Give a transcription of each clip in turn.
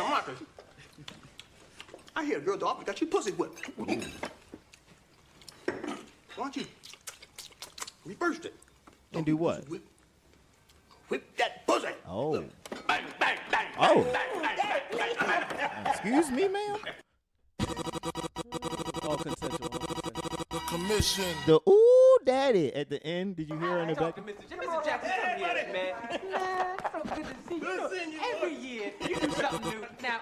Now, Marcus, I hear a girl's office got your pussy whipped. Why don't you reverse it? And do what? Whip that pussy. Oh. Look. Bang, bang, bang, Oh. bang, bang, bang, bang, bang, bang. Excuse me, ma'am? All consensual. Commission. The ooh daddy at the end. Did you hear her in the back? Mr. Jackson, come here, man. So good to see you. Every year, you do something new. Now,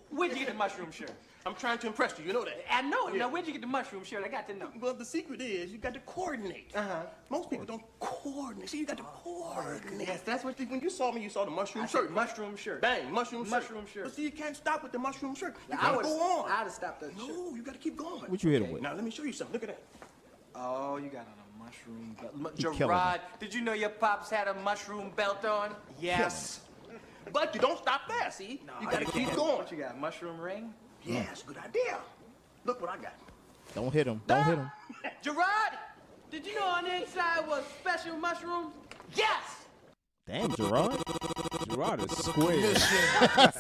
where'd you get the mushroom shirt? I'm trying to impress you, you know that. I know it. Yeah. Now, where'd you get the mushroom shirt? I got to know. Well, the secret is you got to coordinate. Most people don't coordinate. See, you got to coordinate. Yes, that's what When you saw me, you saw the mushroom I shirt. said mushroom shirt. Bang, mushroom shirt. Mushroom shirt. But see, you can't stop with the mushroom shirt. You Now, gotta go on. I'd have stopped that shirt. No, you got to keep going. What you hit him with? Now, let me show you something. Look at that. Oh, you got on a mushroom belt. He killing Gerard, did you know your pops had a mushroom belt on? Yes. But you don't stop there, see? No, you got to keep can't. going. What you got, mushroom ring? Yes, good idea. Look what I got. Don't hit him. Don't hit him. Gerard, did you know on the inside was special mushrooms? Yes! Damn, Gerard. Gerard is square.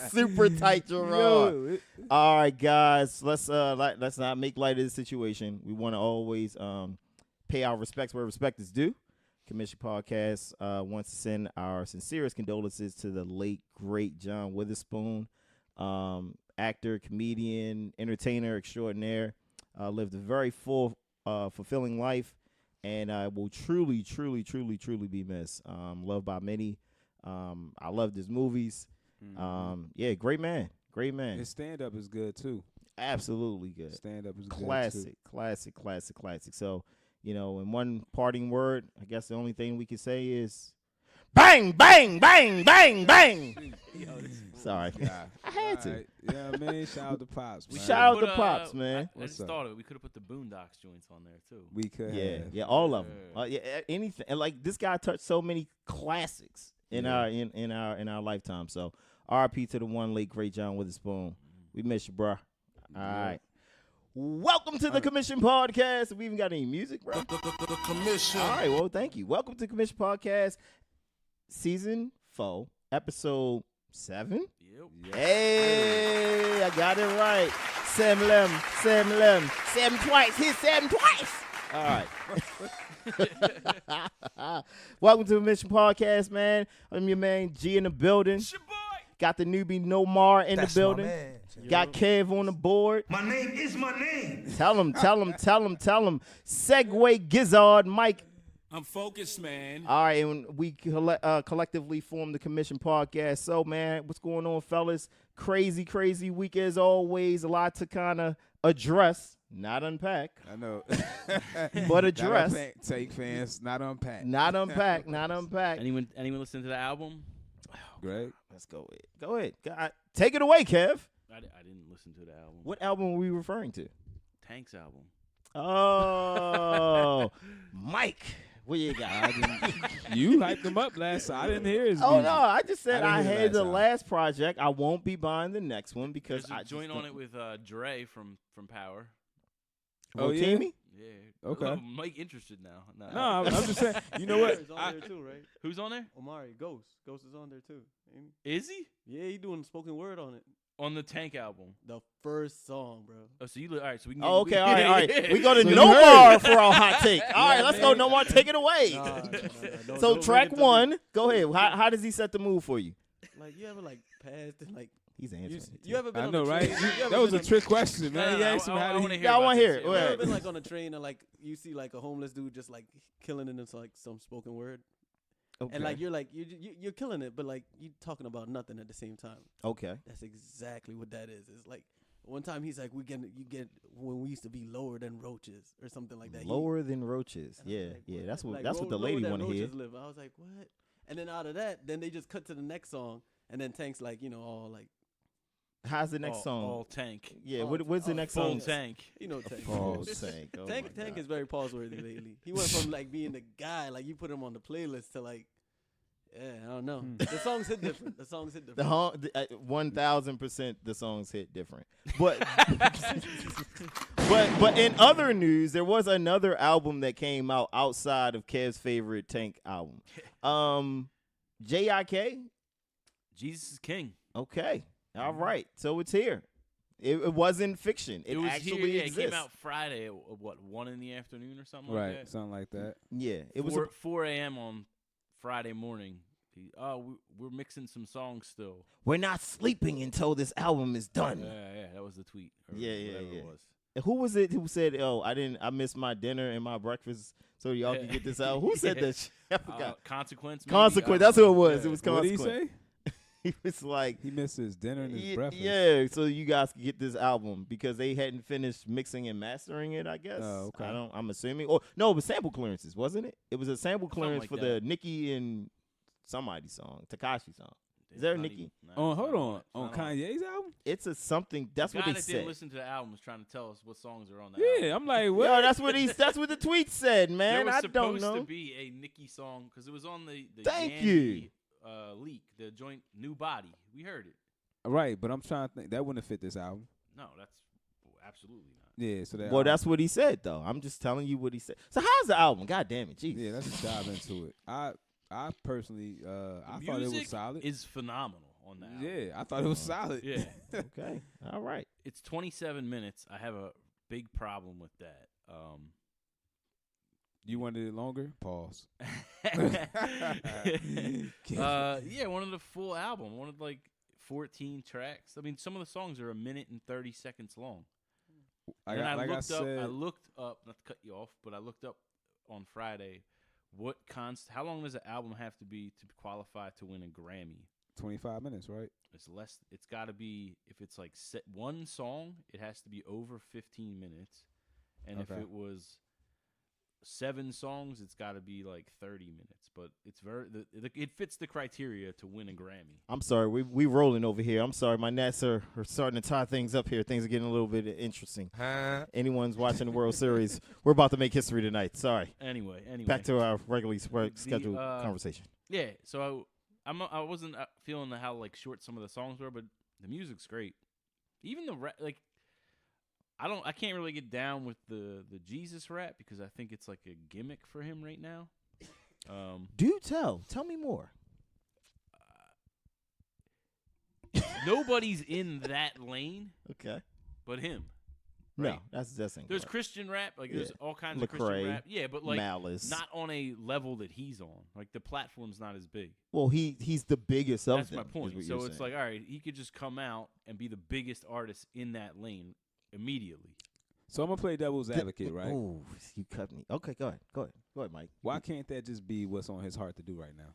Super tight, Gerard. Yo, All right, guys. Let's not make light of the situation. We want to always pay our respects where respect is due. Commission Podcast wants to send our sincerest condolences to the late great John Witherspoon, actor, comedian, entertainer extraordinaire. Lived a very full, fulfilling life, and will truly, truly, truly, truly be missed. Loved by many. I loved his movies. Yeah, great man. Great man. his stand-up is good, too. Absolutely good. Stand-up is Classic, classic, classic, classic. So, you know, in one parting word, I guess the only thing we can say is bang, bang, bang, bang, bang. Sorry. good, too. I had to. Right. Yeah, man. Shout out to Pops, man. Shout out Put, to Pops, man. I just up? thought of it. We could have put the Boondocks joints on there too. We could Yeah, have. yeah, all of them. Yeah, anything. And like this guy touched so many classics in our lifetime. So, R.I.P. to the one late great John Witherspoon. We miss you, bro. All right. Welcome to the Commission Podcast. We even got any music, bro? The commission. All right. Well, thank you. Welcome to Commission Podcast, Season 4, Episode 7. Yep. Hey, I got it right. Sam Lem. Sam twice. Hit Sam twice. All right. Welcome to the Mission Podcast, man. I'm your man G in the building. Got the newbie Nomar in the building. Got Kev on the board. My name is my name. Tell him. Segway Gizzard Mike. I'm focused, man. All right, and we collectively formed the Commission Podcast. So, man, what's going on, fellas? Crazy week as always. A lot to kind of address, not unpack. I know. But address. Not unpack, take fans, not unpack. Not unpack. Anyone listen to the album? Great. Let's go with it. Go ahead. Take it away, Kev. I didn't listen to the album. What album were we referring to? Tank's album. Oh, Mike. What you got? You hyped him up last time. I didn't hear his Oh, music. no. I just said I I didn't hear had the the last last project. I won't be buying the next one because There's a joint on it with Dre from Power. Oh, yeah? Rotimi? Yeah. Okay. Oh, Mike interested now. No, I'm just saying. You know what? Omari's on there too, right? Who's on there? Omari, Ghost is on there too. Ain't he? Is he Yeah, he doing spoken word on it. on the Tank album? The first song, bro. Oh, so you all right? So we can. Oh, okay. All right. Yeah. We go to So you Nomar for our hot take. All right, let's go. man. Nomar, take it away. No, So don't track bring it to me. one, go ahead. How does he set the mood for you? Like you ever like passed and like He's answering. you ever been I on know, a right? train? You ever That was been a on- trick question, man. No, He asked him I how did wanna he. hear Yeah, I about wanna this. hear it. Yeah. Go You ever ahead. been like on a train and like you see like a homeless dude just like killing it into like some spoken word, Okay. and like you're killing it, but like you talking about nothing at the same time. Okay. That's exactly what that is. It's like one time he's like, you get when we used to be lower than roaches or something like that. Lower than roaches. And I was Yeah, like, yeah. what? That's what Like, that's what the lower lady than want to hear. roaches live. I was like, what? And then out of that, then they just cut to the next song, and then Tank's like, all like, How's the next song? All Tank. Yeah. all- What's the all next Full song? Tank. Tank. Oh, Tank. Oh, Tank my God. is very pause-worthy lately. He went from like being the guy, like you put him on the playlist to like, I don't know. The songs hit different. The 1000% the songs hit different. But but in other news, there was another album that came out outside of Kev's favorite Tank album. J.I.K. Jesus is King. Okay. All right, so it's here. It wasn't fiction. It was actually here. Yeah, exists. it came out Friday at what 1 in the afternoon or something like Right, that. something like that. Yeah, it was. 4 a.m. on Friday morning. We're mixing some songs still. We're not sleeping until this album is done. Yeah, that was the tweet. Or Yeah. It was. Who was it who said, "Oh, I missed my dinner and my breakfast, so y'all can get this out"? Who said Yeah. that? Shit? I forgot. Consequence. maybe? Consequence. I That's don't who it know. was. It was What did he Consequence. say? He was like, He missed his dinner and his breakfast. yeah, so you guys can get this album because they hadn't finished mixing and mastering it, I guess. Oh, okay. I'm assuming. Or no, it was sample clearances, wasn't it? It was a sample clearance like for that. the Nicki and somebody song, Takashi song. Is there a Not Nicki? even- nah, Oh, it's hold not on. it. It's On not Kanye's album? It's a something. That's The what guy they that said. didn't listen to the album was trying to tell us what songs are on that. Yeah, album. I'm like, what? Yo, that's what the tweet said, There man. was I supposed don't know. to be a Nicki song because it was on the Thank Yandy, you. Leak, the joint New Body. We heard it. Right, but I'm trying to think. That wouldn't have fit this album. No, that's absolutely not. Yeah, so that. Well, that's what he said, though. I'm just telling you what he said. So how's the album? God damn it, jeez. Yeah, let's just dive into it. I personally, I The thought it was music solid. Is phenomenal on that. album. Yeah, I thought it was solid. Yeah. Okay, all right. It's 27 minutes. I have a big problem with that. You wanted it longer? Pause. Yeah, wanted a full album. Wanted like 14 tracks. I mean, some of the songs are 1 minute and 30 seconds long. I looked up, not to cut you off, but I looked up on Friday how long does an album have to be to qualify to win a Grammy? 25 minutes, right? It's got to be, if it's like one song, it has to be over 15 minutes. And if Okay. it was 7 songs, it's got to be like 30 minutes. But it's it fits the criteria to win a Grammy. I'm sorry, we rolling over here. I'm sorry, my gnats are starting to tie things up here. Things are getting a little bit interesting. Anyone's watching the World Series, we're about to make history tonight. Sorry. Anyway. Back to our regularly scheduled conversation. Yeah, so I wasn't feeling how like short some of the songs were, but the music's great. Even the I can't really get down with the Jesus rap because I think it's like a gimmick for him right now. Do tell me more. Nobody's in that lane Okay. but him. No, Right. that's There's incorrect. Christian rap, like there's Yeah. all kinds of Lecrae, Christian rap. Yeah, but like Malice. not on a level that he's on. Like the platform's not as big. Well, he's the biggest of That's them. my is point. what So you're it's saying. like, all right, he could just come out and be the biggest artist in that lane immediately. So I'm gonna play devil's advocate, right? Oh, you cut me. Okay, go ahead, Mike. Why can't that just be what's on his heart to do right now?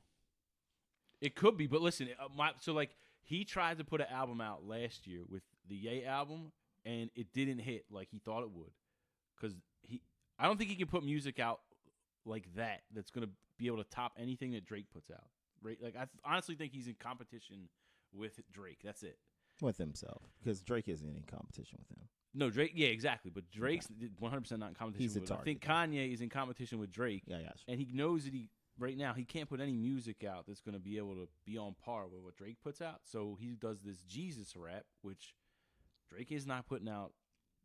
It could be, but listen, he tried to put an album out last year with the Ye album, and it didn't hit like he thought it would, because I don't think he can put music out like that that's gonna be able to top anything that Drake puts out. Right? Like I honestly think he's in competition with Drake. That's it. With himself, because Drake isn't in competition with him. No, Drake. Yeah, exactly. But Drake's 100% not in competition. He's a with I think target. Kanye is in competition with Drake. Yeah, I got you. And he knows that right now he can't put any music out that's going to be able to be on par with what Drake puts out. So he does this Jesus rap, which Drake is not putting out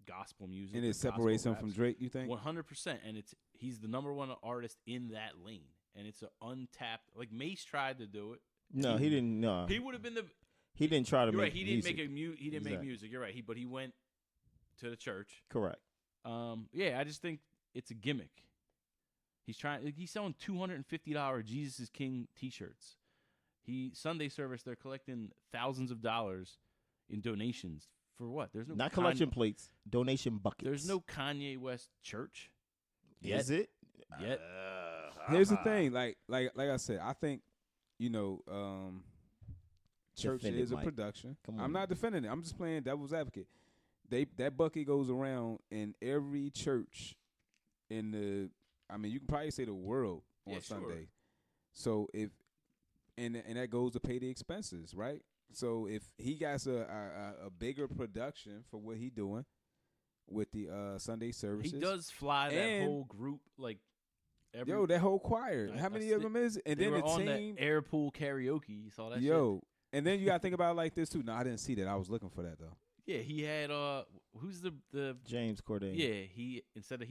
gospel music. And or it separates gospel him from raps. Drake, you think? 100%. And he's the number one artist in that lane. And it's an untapped. Like Mace tried to do it. No, he didn't. No, He would have been the. he didn't try to You're make. right. He didn't music. he didn't make Exactly. music. You're right. But he went to the church. Correct. Yeah, I just think it's a gimmick. He's selling $250 Jesus is King T-shirts. Sunday service, they're collecting thousands of dollars in donations for what? There's no Not collection plates, donation buckets. There's no Kanye West church. Is it? Yet. Here's the thing, like I said, I think, church Defend it, is a Mike. production. Come on. I'm not defending it. I'm just playing devil's advocate. That bucket goes around in every church in you can probably say the world on Yeah, sure. Sunday. So if and that goes to pay the expenses, right? So if he got a bigger production for what he doing with the Sunday services, He does fly that And- whole group like every. Yo, that whole choir. How I many see- of them is it? And they then were the on team. the air pool karaoke. You saw that? Yo, and then you gotta think about it like this too. No, I didn't see that. I was looking for that though. Shit? Yeah, he had who's the James Corden. Yeah, he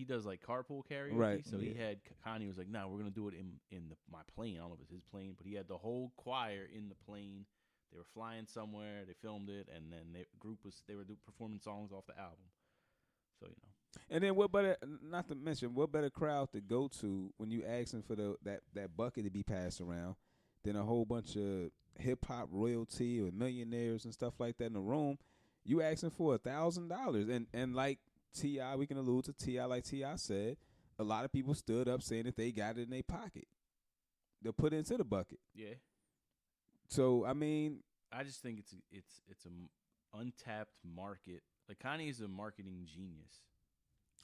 does like carpool karaoke. Right. So he Yeah. had Kanye was like, "No, we're gonna do it in my plane." I don't know if it's his plane, but he had the whole choir in the plane They were flying somewhere. They filmed it, and then they were performing songs off the album. So And then what better? Not to mention, what better crowd to go to when you asking for that bucket to be passed around than a whole bunch of hip hop royalty or millionaires and stuff like that in the room. You asking for $1,000, and like T.I., we can allude to T.I. Like T.I. said, a lot of people stood up saying that they got it in their pocket. They'll put it into the bucket. yeah. So I mean, I just think it's a untapped market. Like Kanye's a marketing genius.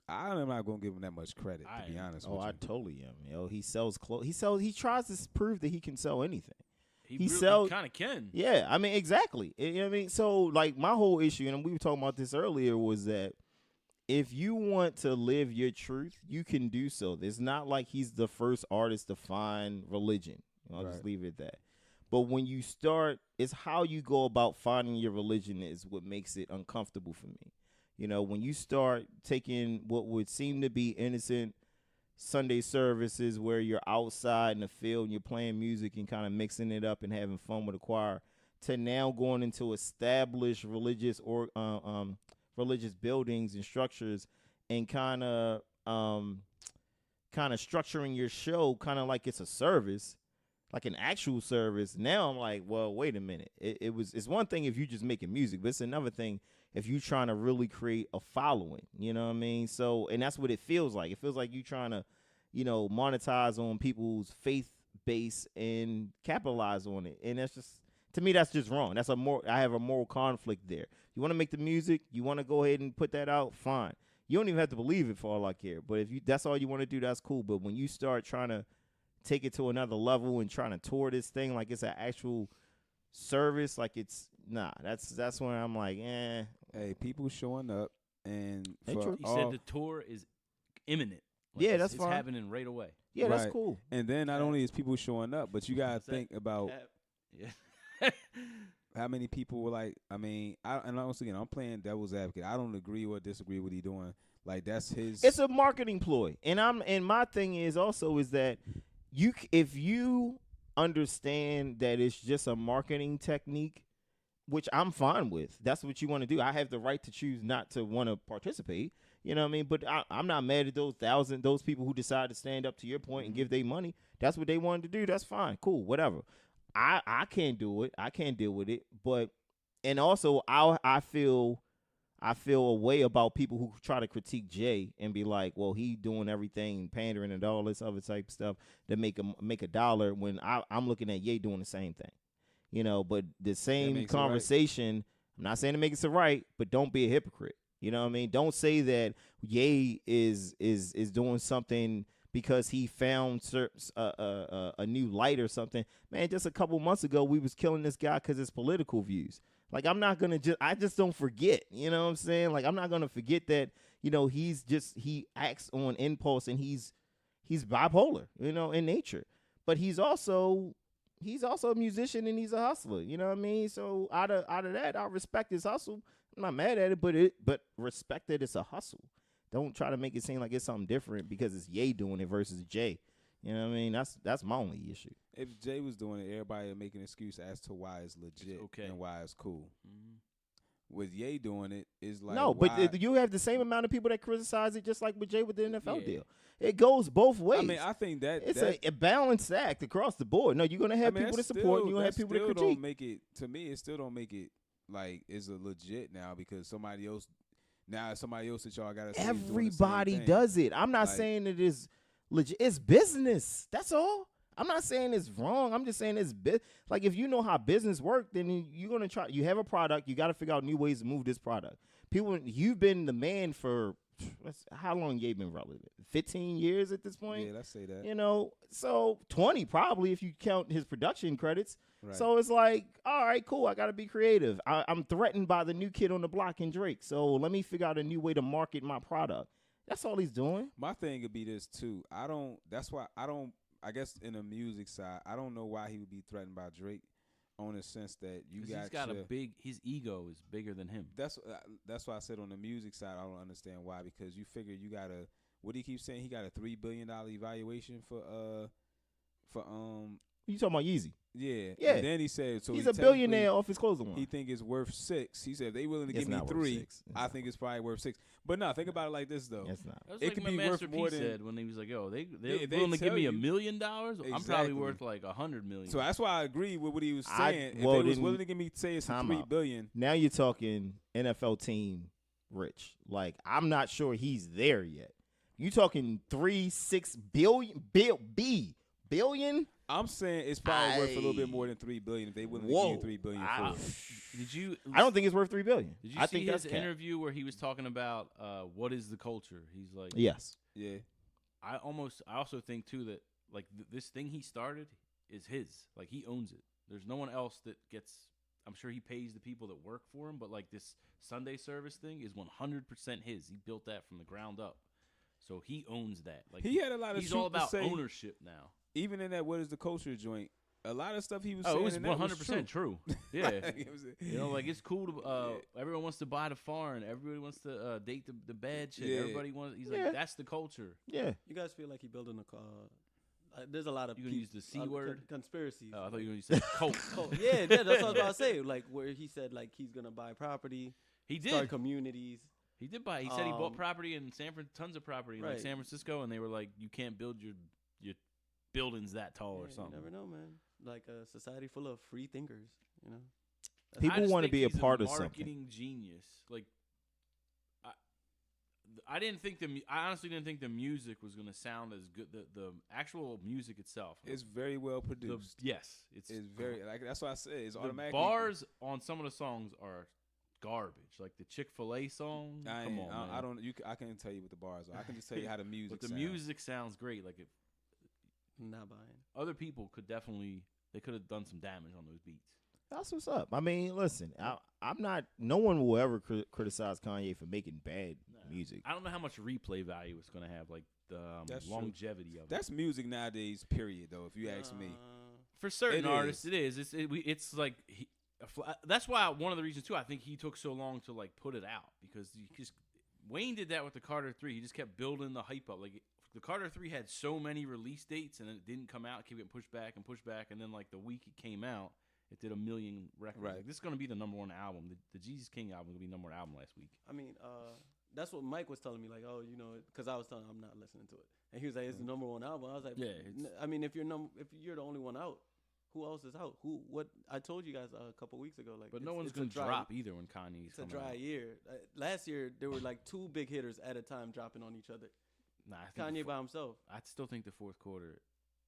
I'm not gonna give him that much credit, to be honest with you. I totally am. Yo, he sells clothes. He tries to prove that he can sell anything. He kind of can. Yeah, I mean, exactly. You know what I mean? So, like, my whole issue, and we were talking about this earlier, was that if you want to live your truth, you can do so. It's not like he's the first artist to find religion. I'll just leave it at that. But when you start, it's how you go about finding your religion is what makes it uncomfortable for me. You know, when you start taking what would seem to be innocent Sunday services where you're outside in the field and you're playing music and kind of mixing it up and having fun with the choir, to now going into established religious or religious buildings and structures and kind of structuring your show kind of like it's a service, like an actual service. Now I'm like, well, wait a minute. It's one thing if you just making music, but it's another thing if you trying to really create a following, you know what I mean? So, and that's what it feels like. It feels like you trying to, monetize on people's faith base and capitalize on it. And that's just, to me, that's just wrong. I have a moral conflict there. You want to make the music, you want to go ahead and put that out, fine. You don't even have to believe it for all I care. But if that's all you want to do, that's cool. But when you start trying to take it to another level and trying to tour this thing like it's an actual service, like it's that's when I'm like, Hey, people showing up, and He said the tour is imminent. Like yeah, that's it's fine. happening right away. Yeah, that's Right. cool. And then not only is people showing up, but you gotta think about Yeah. how many people were like. I mean, and once again, I'm playing devil's advocate. I don't agree or disagree with what he's doing. Like that's his. It's a marketing ploy, and my thing is that if you understand that it's just a marketing technique, which I'm fine with. That's what you want to do. I have the right to choose not to want to participate. You know what I mean? But I'm not mad at those people who decide to stand up to your point and give their money. That's what they wanted to do. That's fine. Cool. Whatever. I can't do it. I can't deal with it. But, and also I feel a way about people who try to critique Jay and be like, well, he doing everything, pandering and all this other type of stuff to make a dollar when I'm looking at Ye doing the same thing. But the same conversation, right. I'm not saying to make it so right, but don't be a hypocrite. You know what I mean? Don't say that Ye is doing something because he found a new light or something. Man, just a couple months ago, we was killing this guy because his political views. Like, I just don't forget. You know what I'm saying? Like, I'm not going to forget that, he acts on impulse and he's bipolar, in nature. But he's also a musician and he's a hustler. You know what I mean? So out of that, I respect his hustle. I'm not mad at it, but respect that it's a hustle. Don't try to make it seem like it's something different because it's Ye doing it versus Jay. You know what I mean? That's my only issue. If Jay was doing it, everybody would make an excuse as to why it's legit and why it's cool. Mm-hmm. With Ye doing it, is like no, but you have the same amount of people that criticize it, just like with Jay with the NFL deal. It goes both ways. I mean, I think that it's a balanced act across the board. No, you're gonna have people to support, and you're gonna have people to critique. Don't make it, to me, it still don't make it like it's a legit now because somebody else that y'all gotta say everybody does it. I'm not saying it is legit. It's business. That's all. I'm not saying it's wrong. I'm just saying it's like if you know how business works, then you're gonna try. You have a product. You got to figure out new ways to move this product. You've been the man for how long? You been relevant? 15 years at this point. Yeah, let's say that. So 20 probably if you count his production credits. Right. So it's like, all right, cool. I got to be creative. I'm threatened by the new kid on the block in Drake. So let me figure out a new way to market my product. That's all he's doing. My thing would be this too. I guess in the music side, I don't know why he would be threatened by Drake, on the sense that he's got his ego is bigger than him. That's why I said on the music side, I don't understand why, because you figure you got what do you keep saying? He got a $3 billion evaluation for You talking about Yeezy? Yeah. Yeah. And then he said, so He's he a billionaire technically- off his clothing line. He think it's worth 6. He said if they willing to It's give me not worth 3. 6. It's I not think it's probably worth 6. But no, think about it like this though. It's not. That's It like could my be worth Master more P than- said when he was like, "Yo, they're They willing to give tell me you. $1 million. I'm probably Exactly. worth like $100 million." So that's why I agree with what he was I- saying. well, if they was then willing to give me, say it's time $3 out. billion. Now you're talking NFL team rich. Like, I'm not sure he's there yet. You talking 3-6 billion? I'm saying it's probably worth a little bit more than $3 billion if they willing to Whoa. give you $3 billion I- for it. I don't think it's worth $3 billion. Did you I see think his that's cap. interview where he was talking about what is the culture? He's like, Yes. Yeah. I also think too that like this thing he started is his. Like he owns it. There's no one else that gets. I'm sure he pays the people that work for him, but like this Sunday service thing is 100% his. He built that from the ground up, so he owns that. Like He had a lot of he's truth all to about say. ownership now. Even in that what is the culture joint, a lot of stuff he was Oh, saying it was in that 100% true. Yeah. It was- You know, like it's cool to. Everyone wants to buy the foreign. Everybody wants to date the bad chick. Yeah. Everybody wants. He's Yeah. like, that's the culture. Yeah. You guys feel like he building a car? There's a lot of You gonna use the C word? conspiracies. I thought you were going to say cult. Yeah, that's what I was about to say. Like where he said like he's gonna buy property, He start did. communities. He did buy. He said he bought Um, property in tons of property in like right. San Francisco, and they were like, you can't build your buildings that tall or Yeah, something. You never know, man. Like a society full of free thinkers. You know. People I just wanna think be a he's part of something. marketing genius. Like, I didn't think I honestly didn't think the music was gonna sound as good. The actual music itself. It's very well produced. Yes, it's very like that's why I said it's the automatically. bars on some of the songs are garbage. Like the Chick-fil-A song. Come on, man. I don't. I can't tell you what the bars are. I can just tell you how the music. But the sounds. music sounds great. Like if Not buying. other people could definitely, they could have done some damage on those beats. That's what's up. I mean, listen, I'm not. No one will ever criticize Kanye for making bad music. I don't know how much replay value it's going to have, like the That's true. longevity of it. That's music nowadays. Period. Though, if you ask me, For certain It artists, is. it is. It's like that's why one of the reasons too. I think he took so long to like put it out because Wayne did that with the Carter 3. He just kept building the hype up. Like the Carter 3 had so many release dates and then it didn't come out. It kept getting pushed back, and then like the week it came out, it did 1 million records. Right. Like, this is going to be the #1 album. The Jesus King album will be #1 album last week. I mean, that's what Mike was telling me. Like, oh, you know, because I was telling him I'm not listening to it, and he was like, it's the #1 album. I was like, Yeah, I mean, if you're the only one out, who else is out? What I told you guys a couple weeks ago. Like, But no one's it's a going to dry- drop either when Kanye's It's a coming dry out. year. Last year there were like 2 big hitters at a time dropping on each other. Nah, I think Kanye by himself. I still think the fourth quarter.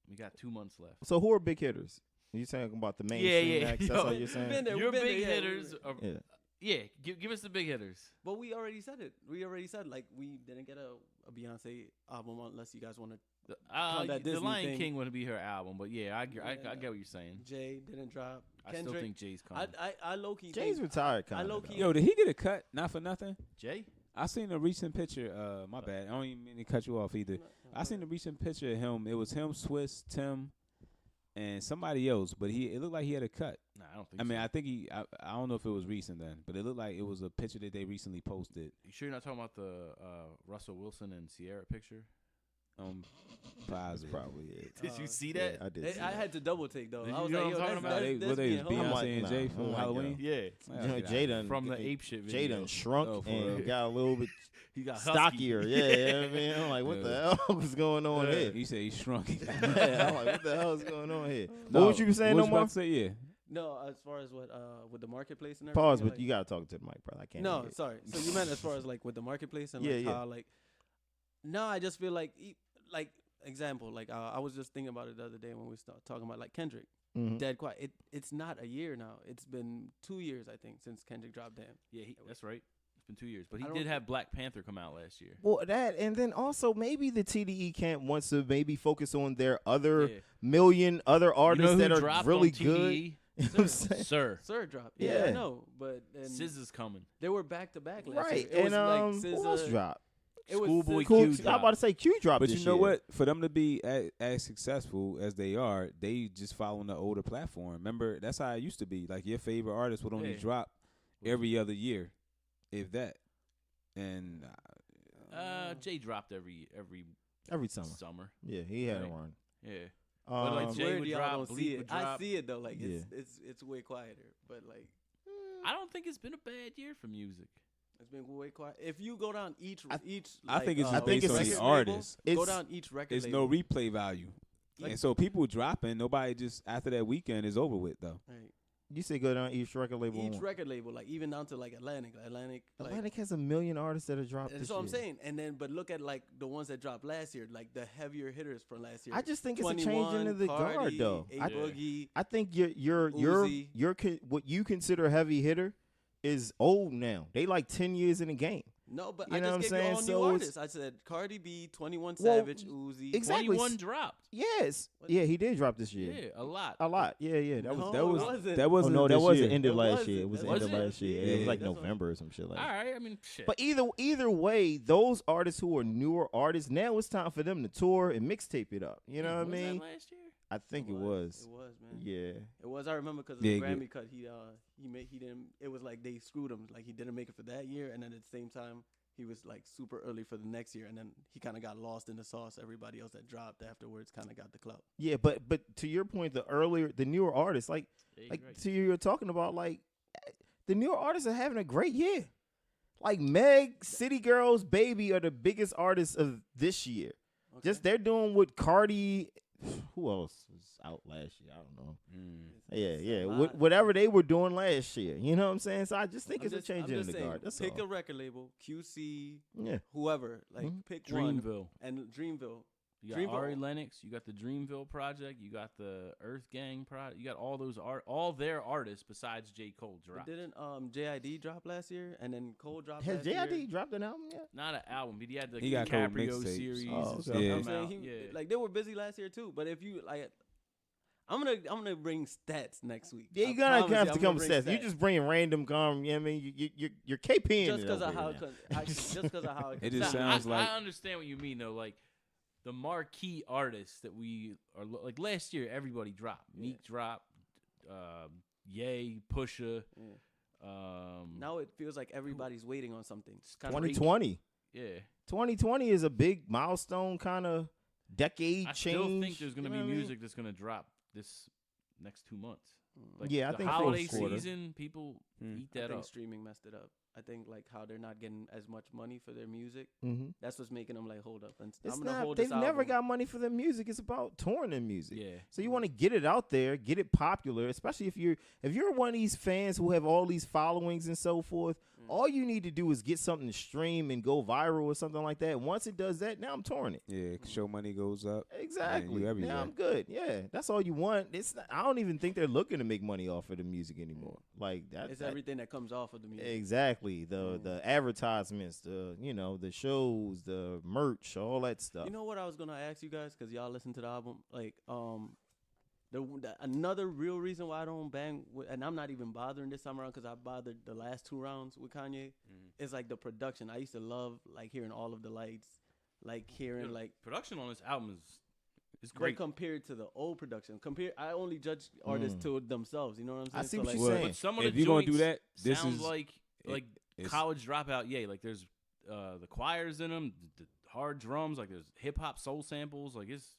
We got 2 months left. So who are big hitters? You talking about the mainstream yeah. acts? That's all you're saying. Been there, Your we've been big there, yeah, hitters are. Yeah. Yeah, give us the big hitters. But we already said it. We already said like we didn't get a Beyonce album unless you guys want to. that The Disney Lion thing. King wouldn't be her album, but yeah, I get what you're saying. Jay didn't drop. I Kendrick, still think Jay's coming. I low key. Jay's retired, kind of. low-key- yo, did he get a cut? Not for nothing. Jay? I seen a recent picture. My bad. I don't even mean to cut you off either. I seen a recent picture of him. It was him, Swiss, Tim, and somebody else. But it looked like he had a cut. Nah, I don't think. I mean, so. I think I don't know if it was recent then, but it looked like it was a picture that they recently posted. You sure you're not talking about the Russell Wilson and Sierra picture? Positive. Probably it. Did you see that? Yeah, I did. See I that. had to double take though. Did I you was know like, what I'm yo, talking that's, about? that's, What they was being Beyonce homophobic. and Jay for I'm like, Halloween? Yeah. Jay done From the ape shit Jay video. done shrunk Oh, for and real. got a little bit He got stockier. Yeah, you know what I mean, I'm like, what the hell was going on here? He said he shrunk. Yeah, I'm like, what the hell is going on here? No, What was you saying, what no you more? about to say? Yeah. No, as far as what with the marketplace and everything. Pause, but like, you gotta talk to the mic, brother. I can't. No, hear it. sorry. So you meant as far as like with the marketplace and like Yeah, yeah. how like. No, I just feel like example like I was just thinking about it the other day when we started talking about like Kendrick. Mhm. Dead quiet. It's not a year now. It's been 2 years I think since Kendrick dropped Damn. Yeah, that's right. It's been 2 years, but he I did don't- have Black Panther come out last year. Well, that, and then also maybe the TDE camp wants to maybe focus on their other Yeah. million other artists you know who that are dropped really on good. TDE? You know what I'm saying? Sir, Sir dropped. Yeah. I know, but and SZA's coming. they were back to back last Right, year. It and was like who else SZA. dropped? It was Schoolboy SZA. Q I'm dropped. about to say Q dropped But this you know year. what? For them to be as successful as they are, they just following the older platform. Remember, that's how it used to be. Like your favorite artist would only Yeah. drop every other year, if that. And Jay dropped every Every summer. summer. Yeah, he had a Right. run. Yeah. But like It's Jay weird would y'all drop, don't Bleak see it. would I drop. see it though. Like Yeah. it's way quieter. But like I don't think it's been a bad year for music. it's been way quiet. If you go down each, I like, think it's I think based on it's- the record artist. label, go It's- down each record. There's label. no replay value. Like- And so people dropping, nobody just after that weekend is over with though. Right. You say go down each record label. Each record label, like even down to like Atlantic, like Atlantic has 1 million artists that have dropped that's this what I'm year. saying. And then, but look at like the ones that dropped last year, like the heavier hitters from last year. I just think it's a 21, changing of the guard, Cardi, though. A I- Boogie. I think your Uzi. what you consider heavy hitter is old now. They like 10 years in the game. No, but You I know what just I'm gave you all saying? new So it's- artists. I said Cardi B, 21 Well, Savage, Uzi. exactly. 21 dropped. Yes. What? Yeah, he did drop this year. Yeah, a lot. A lot. Yeah. That was No, that it was wasn't. That Oh wasn't. no, that this wasn't year. ended It last wasn't. year. It was That the end of wasn't. last year. Yeah, It was like that's what- November or some shit like All that. right, I mean, shit. But either way, those artists who are newer artists, now it's time for them to tour and mixtape it up. You know what I Was that mean? last year? I think it was. It was, man. Yeah. It was. I remember because of Yeah, the good. Grammy cut. He didn't. It was like they screwed him. Like he didn't make it for that year, and then at the same time he was like super early for the next year, and then he kind of got lost in the sauce. Everybody else that dropped afterwards kind of got the clout. Yeah, but to your point, the newer artists, like Yeah, you're like right. to you're talking about, like the newer artists are having a great year. Like Meg, City Girls, Baby are the biggest artists of this year. Okay. Just they're doing what Cardi. Who else was out last year? I don't know. It's Yeah. a lot. Whatever they were doing last year. You know what I'm saying? So I just think I'm it's just- a change I'm in just the saying, guard. That's pick all. a record label, QC, Yeah. whoever. Like Mhm. pick one Dreamville. and Dreamville. You got Dreamville. Ari Lennox. You got the Dreamville project. You got the Earth Gang project. You got all those all their artists besides J. Cole But dropped. didn't JID drop last year, and then Cole dropped Has last JID year? dropped an album yet? Not an album, but he had the He got Cole DiCaprio mixtapes. series Oh, and okay. stuff Yeah. I'm come saying out. he, Yeah. like they were busy last year too. But if you like, I'm gonna bring stats next week. Yeah, I you're gonna promise have you, to I'm come gonna with bring stats. You just bring random you know what I mean? You're KPing just because because of how just because of how It just Nah, sounds like I understand what you mean though. Like the marquee artists that we are like last year, everybody dropped. Meek dropped, Ye, Pusha. now it feels like everybody's waiting on something. It's kinda 2020. Yeah, 2020 is a big milestone kind of decade I change. still think there's gonna you be know what I mean? music that's gonna drop this next 2 months. Like Yeah, I the think holiday fourth quarter. season, people eat I that think up. streaming messed it up. I think like how they're not getting as much money for their music. Mhm. That's what's making them like hold up. And It's I'm gonna not. hold They've this never album. got money for their music. It's about touring their music. Yeah. So you want to get it out there, get it popular, especially if you're one of these fans who have all these followings and so forth. All you need to do is get something to stream and go viral or something like that. Once it does that, now I'm touring it. yeah, show money goes up. Exactly. you everywhere. Now I'm good. Yeah, that's all you want. It's not, I don't even think they're looking to make money off of the music anymore. Like that. It's that- everything that comes off of the music. Exactly. The advertisements, the shows, the merch, all that stuff. You know what I was gonna ask you guys because y'all listen to the album. Like, another real reason why I don't bang with, and I'm not even bothering this time around because I bothered the last 2 rounds with Kanye. Is like the production. I used to love like hearing all of the lights, like hearing like Production on this album is great great. compared to the old production. I only judge artists to themselves. You know what I'm saying? I see So, what like, you're saying. But some of If the you're gonna do joints that, this sound is- like it's- college dropout. Yeah, like there's the choirs in them, the hard drums, like there's hip hop soul samples. Like it's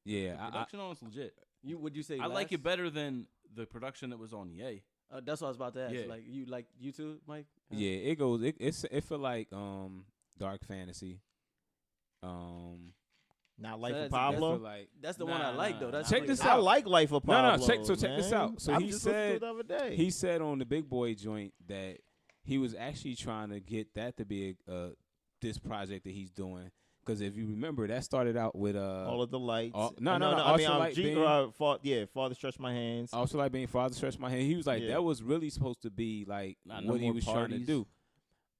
Yeah, the production on it's legit. would you say I like last? it better than the production that was on Ye. That's what I was about to ask. Yeah. Like you too, Mike? yeah, it goes. It feel like dark fantasy. Not Life So of that's- I feel Pablo. like That's the one I like though. That's Check like- this I out. like Life of No, Pablo. no, check this man. out. So I he just listened to said it the other day. he said on the Big Boy joint that he was actually trying to get that to be this project that he's doing. Because if you remember, that started out with all of the lights. no, I mean, also like being- Father Stretch My Hands. also like being Father Stretch My Hand. He was like Yeah. that was really supposed to be like Nah, No what he More was trying to Parties. do.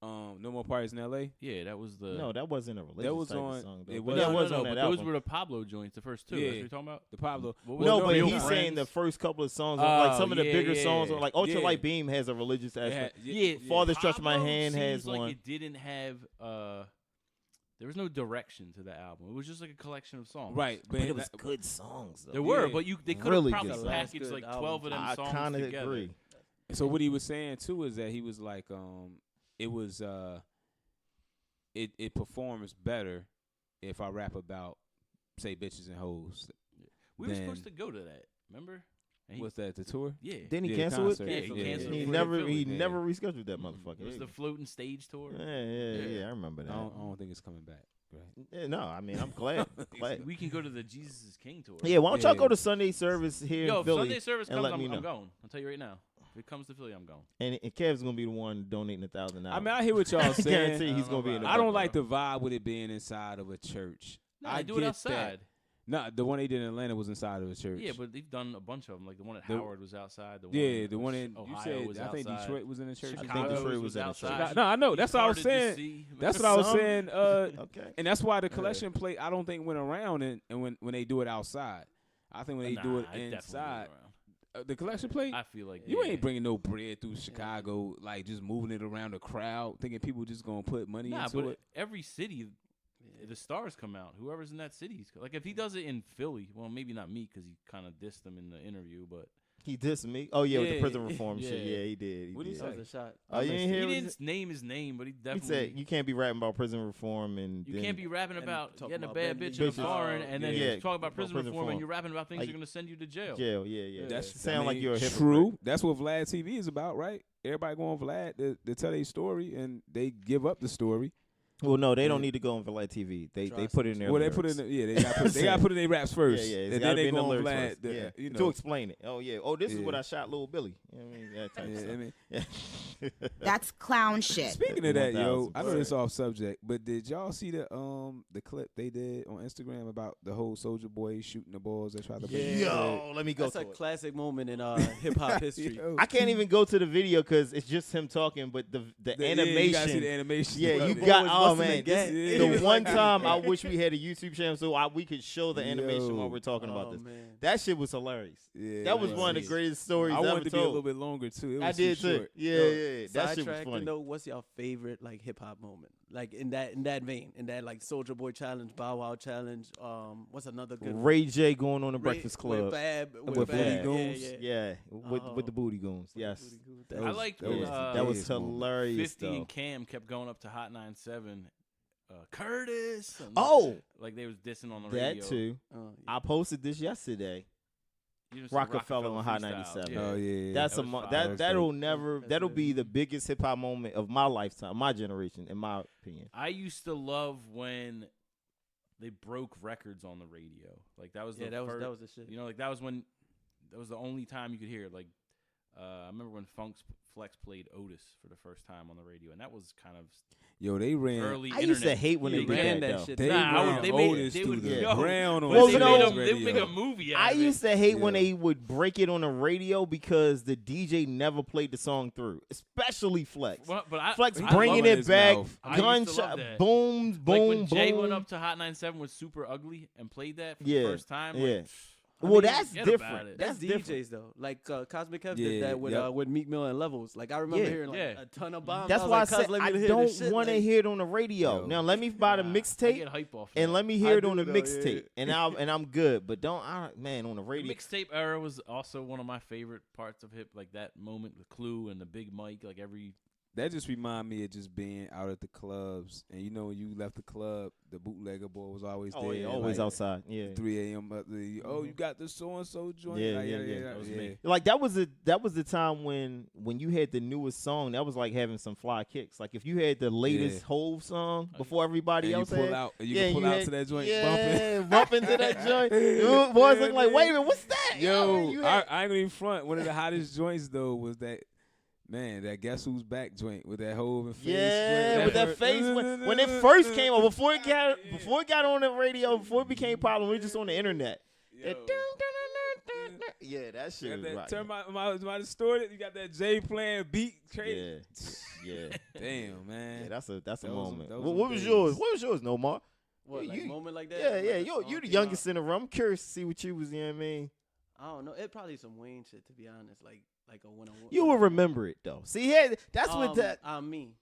No More Parties in L.A. Yeah, that was the No, that wasn't a religious was type on- of song. Though. it But was- that No, was no, on but that those album. were the Pablo joints, the first two. That's Yeah. what you're talking about. The Pablo. What was No, it? but Real he's saying Friends? the first couple of songs, like some of the yeah, bigger yeah, songs, like Ultralight yeah. Beam has a religious aspect. Yeah, Father Stretch My Pablo Hand has seems like one. It didn't have there was no direction to the album. It was just like a collection of songs. Right, But it was good songs, though. There were, Yeah. but they could have Really probably good packaged songs. like Good 12 of them I songs kind of together. agree. So what he was saying too is that he was like, it was it performs better if I rap about say bitches and hoes. We were supposed to go to that. Remember? And What's that? The tour? Yeah. Didn't he Yeah, the cancel it? concert. Yeah, he canceled He it. never Philly. never rescheduled that motherfucker. It was the floating stage tour. Yeah, I remember that. I don't think it's coming back. Right. Yeah, no, I mean, I'm glad. glad. We can go to the Jesus is King tour. Yeah, why don't y'all Yeah. go to Sunday service here Yo, in if Philly? Sunday service and comes, let me know. I'm going. I'll tell you right now. If it comes to Philly, I'm going. And Kev's gonna be the one donating $1,000. I mean, I hear what y'all I saying. guarantee he's gonna be in the I don't back like row. the vibe with it being inside of a church. Nah, I they do it get outside. that. No, the one they did in Atlanta was inside of a church. Yeah, but they've done a bunch of them. Like the one at The- Howard was outside. The yeah, one the one in Ohio you said. was I think outside. Detroit was in the church. Chicago Detroit was in the outside. church. No, I know. That's what I was It's harder to saying. see. That's what I was Some- saying. Okay. And that's why the collection plate I don't think went around and when they do it outside. I think when they do it Nah, definitely inside, went around. the collection plate. I feel like You yeah. ain't bringing no bread through Chicago, like just moving it around the crowd, thinking people just gonna put money Nah, into but it. every city, the stars come out. Whoever's in that city, like if he does it in Philly, well, maybe not me because he kind of dissed them in the interview, but He dissed me. Oh yeah, with the Yeah, prison reform yeah. shit. Yeah, he did. He What'd he did. say? That was a shot. Oh, you ain't hear he what he didn't name his name, but he He definitely. said you can't be rapping about prison reform and You then, can't be rapping and about talk getting a about bad Bentley bitch in a bitches. foreign, and then Yeah. you talk about prison Prison reform, reform. and you're rapping about things Like- that are going to send you to jail. jail. Yeah. That's sound like you're a hypocrite. true. That's what Vlad TV is about, right? Everybody go on Vlad to tell their story, and they give up the story. Well, no, they don't Yeah. need to go on Vlad TV. They Trust put it in their. Well, they put it in. They got to put in their raps first, Yeah, it's and gotta then be they in the go on lyrics Vlad. first. The, Yeah. you To know, explain it. Oh yeah. Oh, this is Yeah. what I shot Little Billy. You know what I mean, that type of yeah, stuff. I mean, Yeah. That's clown shit. speaking of that, yo, 1000%. I know this off subject, but did y'all see the clip they did on Instagram about the whole Soldier Boy shooting the balls that tried to bring Yo, let me go That's a to it. classic moment in hip hop history. Yo. I can't even go to the video because it's just him talking, but the animation. Yeah, you gotta see the animation. Yeah, of you it. got. was Oh busting man, the gas. this- Yeah. the one time I wish we had a YouTube channel so we could show the animation Yo. while we're talking about Oh, this. man. That shit was hilarious. Yeah, That was yeah. one of the greatest stories I ever wanted to be a told. little bit longer too. It was I did too too. short. Yeah, Yo, yeah. That shit was sidetrack, funny. You know, what's your favorite like hip hop moment? Like in that vein, in that like Soldier Boy challenge, Bow Wow challenge. What's another good one? Ray J going on the Ray- Breakfast Club with Fab, with Fab. Booty Yeah, Goons. yeah. Yeah, with the Oh. Booty Goons. Yes, Booty Goons. That That I was- liked that when was the uh, that was biggest moment. hilarious 50 though. and Cam kept going up to Hot 97. Curtis. and, Oh, like they was dissing on the that radio. too. Oh, I posted this yesterday. You just Rockefeller on Hot freestyle. 97. Oh yeah, That's that a was mo- fire. that was that'll dope. never That's that'll good. be the biggest hip hop moment of my lifetime, my generation, in my opinion. I used to love when they broke records on the radio. Like that was yeah, the that was first, that was the shit. You know, like that was the only time you could hear it. Like I remember when Flex played Otis for the first time on the radio, and that was kind of yo, they ran. early. I used to internet. hate when they They did ran that, that though. shit. They Nah, I ran was- they made- Otis they through would- the yo, ground on But Well, they you the know- they would make radio. a movie out I of it. used to hate when Yeah. they would break it on the radio because the DJ never played the song through, especially Flex. Well, but I, Flex I bringing love it his back, mouth. I used to love gunshot, that. booms, boom, Like when Jay boom. went up to Hot 97 was Super Ugly and played that for Yeah, the first time. yeah. Like, I Well, mean, that's forget different. about it. That's That's different. DJs though. Like Cosmic Kev Yeah, did that yep. with Meek Mill and Levels. Like I remember Yeah. hearing like Yeah. a ton of bombs. That's was why like, I "Cuz, said let me I hear this don't shit," want to like- hear it on the radio. Yo. Now let me buy the I mixtape get hype off and that. let me hear it I on the do though, yeah. mixtape, and I'm good. But don't man on the The radio. mixtape era was also one of my favorite parts of hip, like that moment with Clue and the big mic, like every. That just remind me of just being out at the clubs, and you know when you left the club, the bootlegger boy was always Oh there. yeah, always like, outside. Yeah. 3 a.m. Oh, you got the so and so joint. Yeah, Like, yeah, yeah. That was me. Like that was the time when you had the newest song. That was like having some fly kicks. Like if you had the latest Yeah. Hove song before everybody And you else pull had, out, and you yeah, can pull out had- to that joint, yeah, bumping. bump into that joint. You boys looking like, wait a minute, what's that? Yo, you I had, ain't gonna even front. One of the hottest joints though was that. Man, that Guess Who's Back joint with that Hove and face. yeah, joint. with that face when it first came out, before it got on the radio, before it became popular, we were just on the internet. Yo. That dun, dun, dun, dun, dun. Yeah, that shit was Got that, right. turn my distorted. You got that J playing beat. Crazy. Yeah. Damn, man. Yeah, that's a That was moment. a- that was What some was days. yours? What was yours, Nomar? What, like You- moment like that? Yeah, Like yeah. a You're song the came youngest out? in the room. I'm curious to see what you was. You know what I mean? I don't know. It probably some Wayne shit to be honest. Like a one-on-one. You will remember it though. See, yeah, that's what that. Me.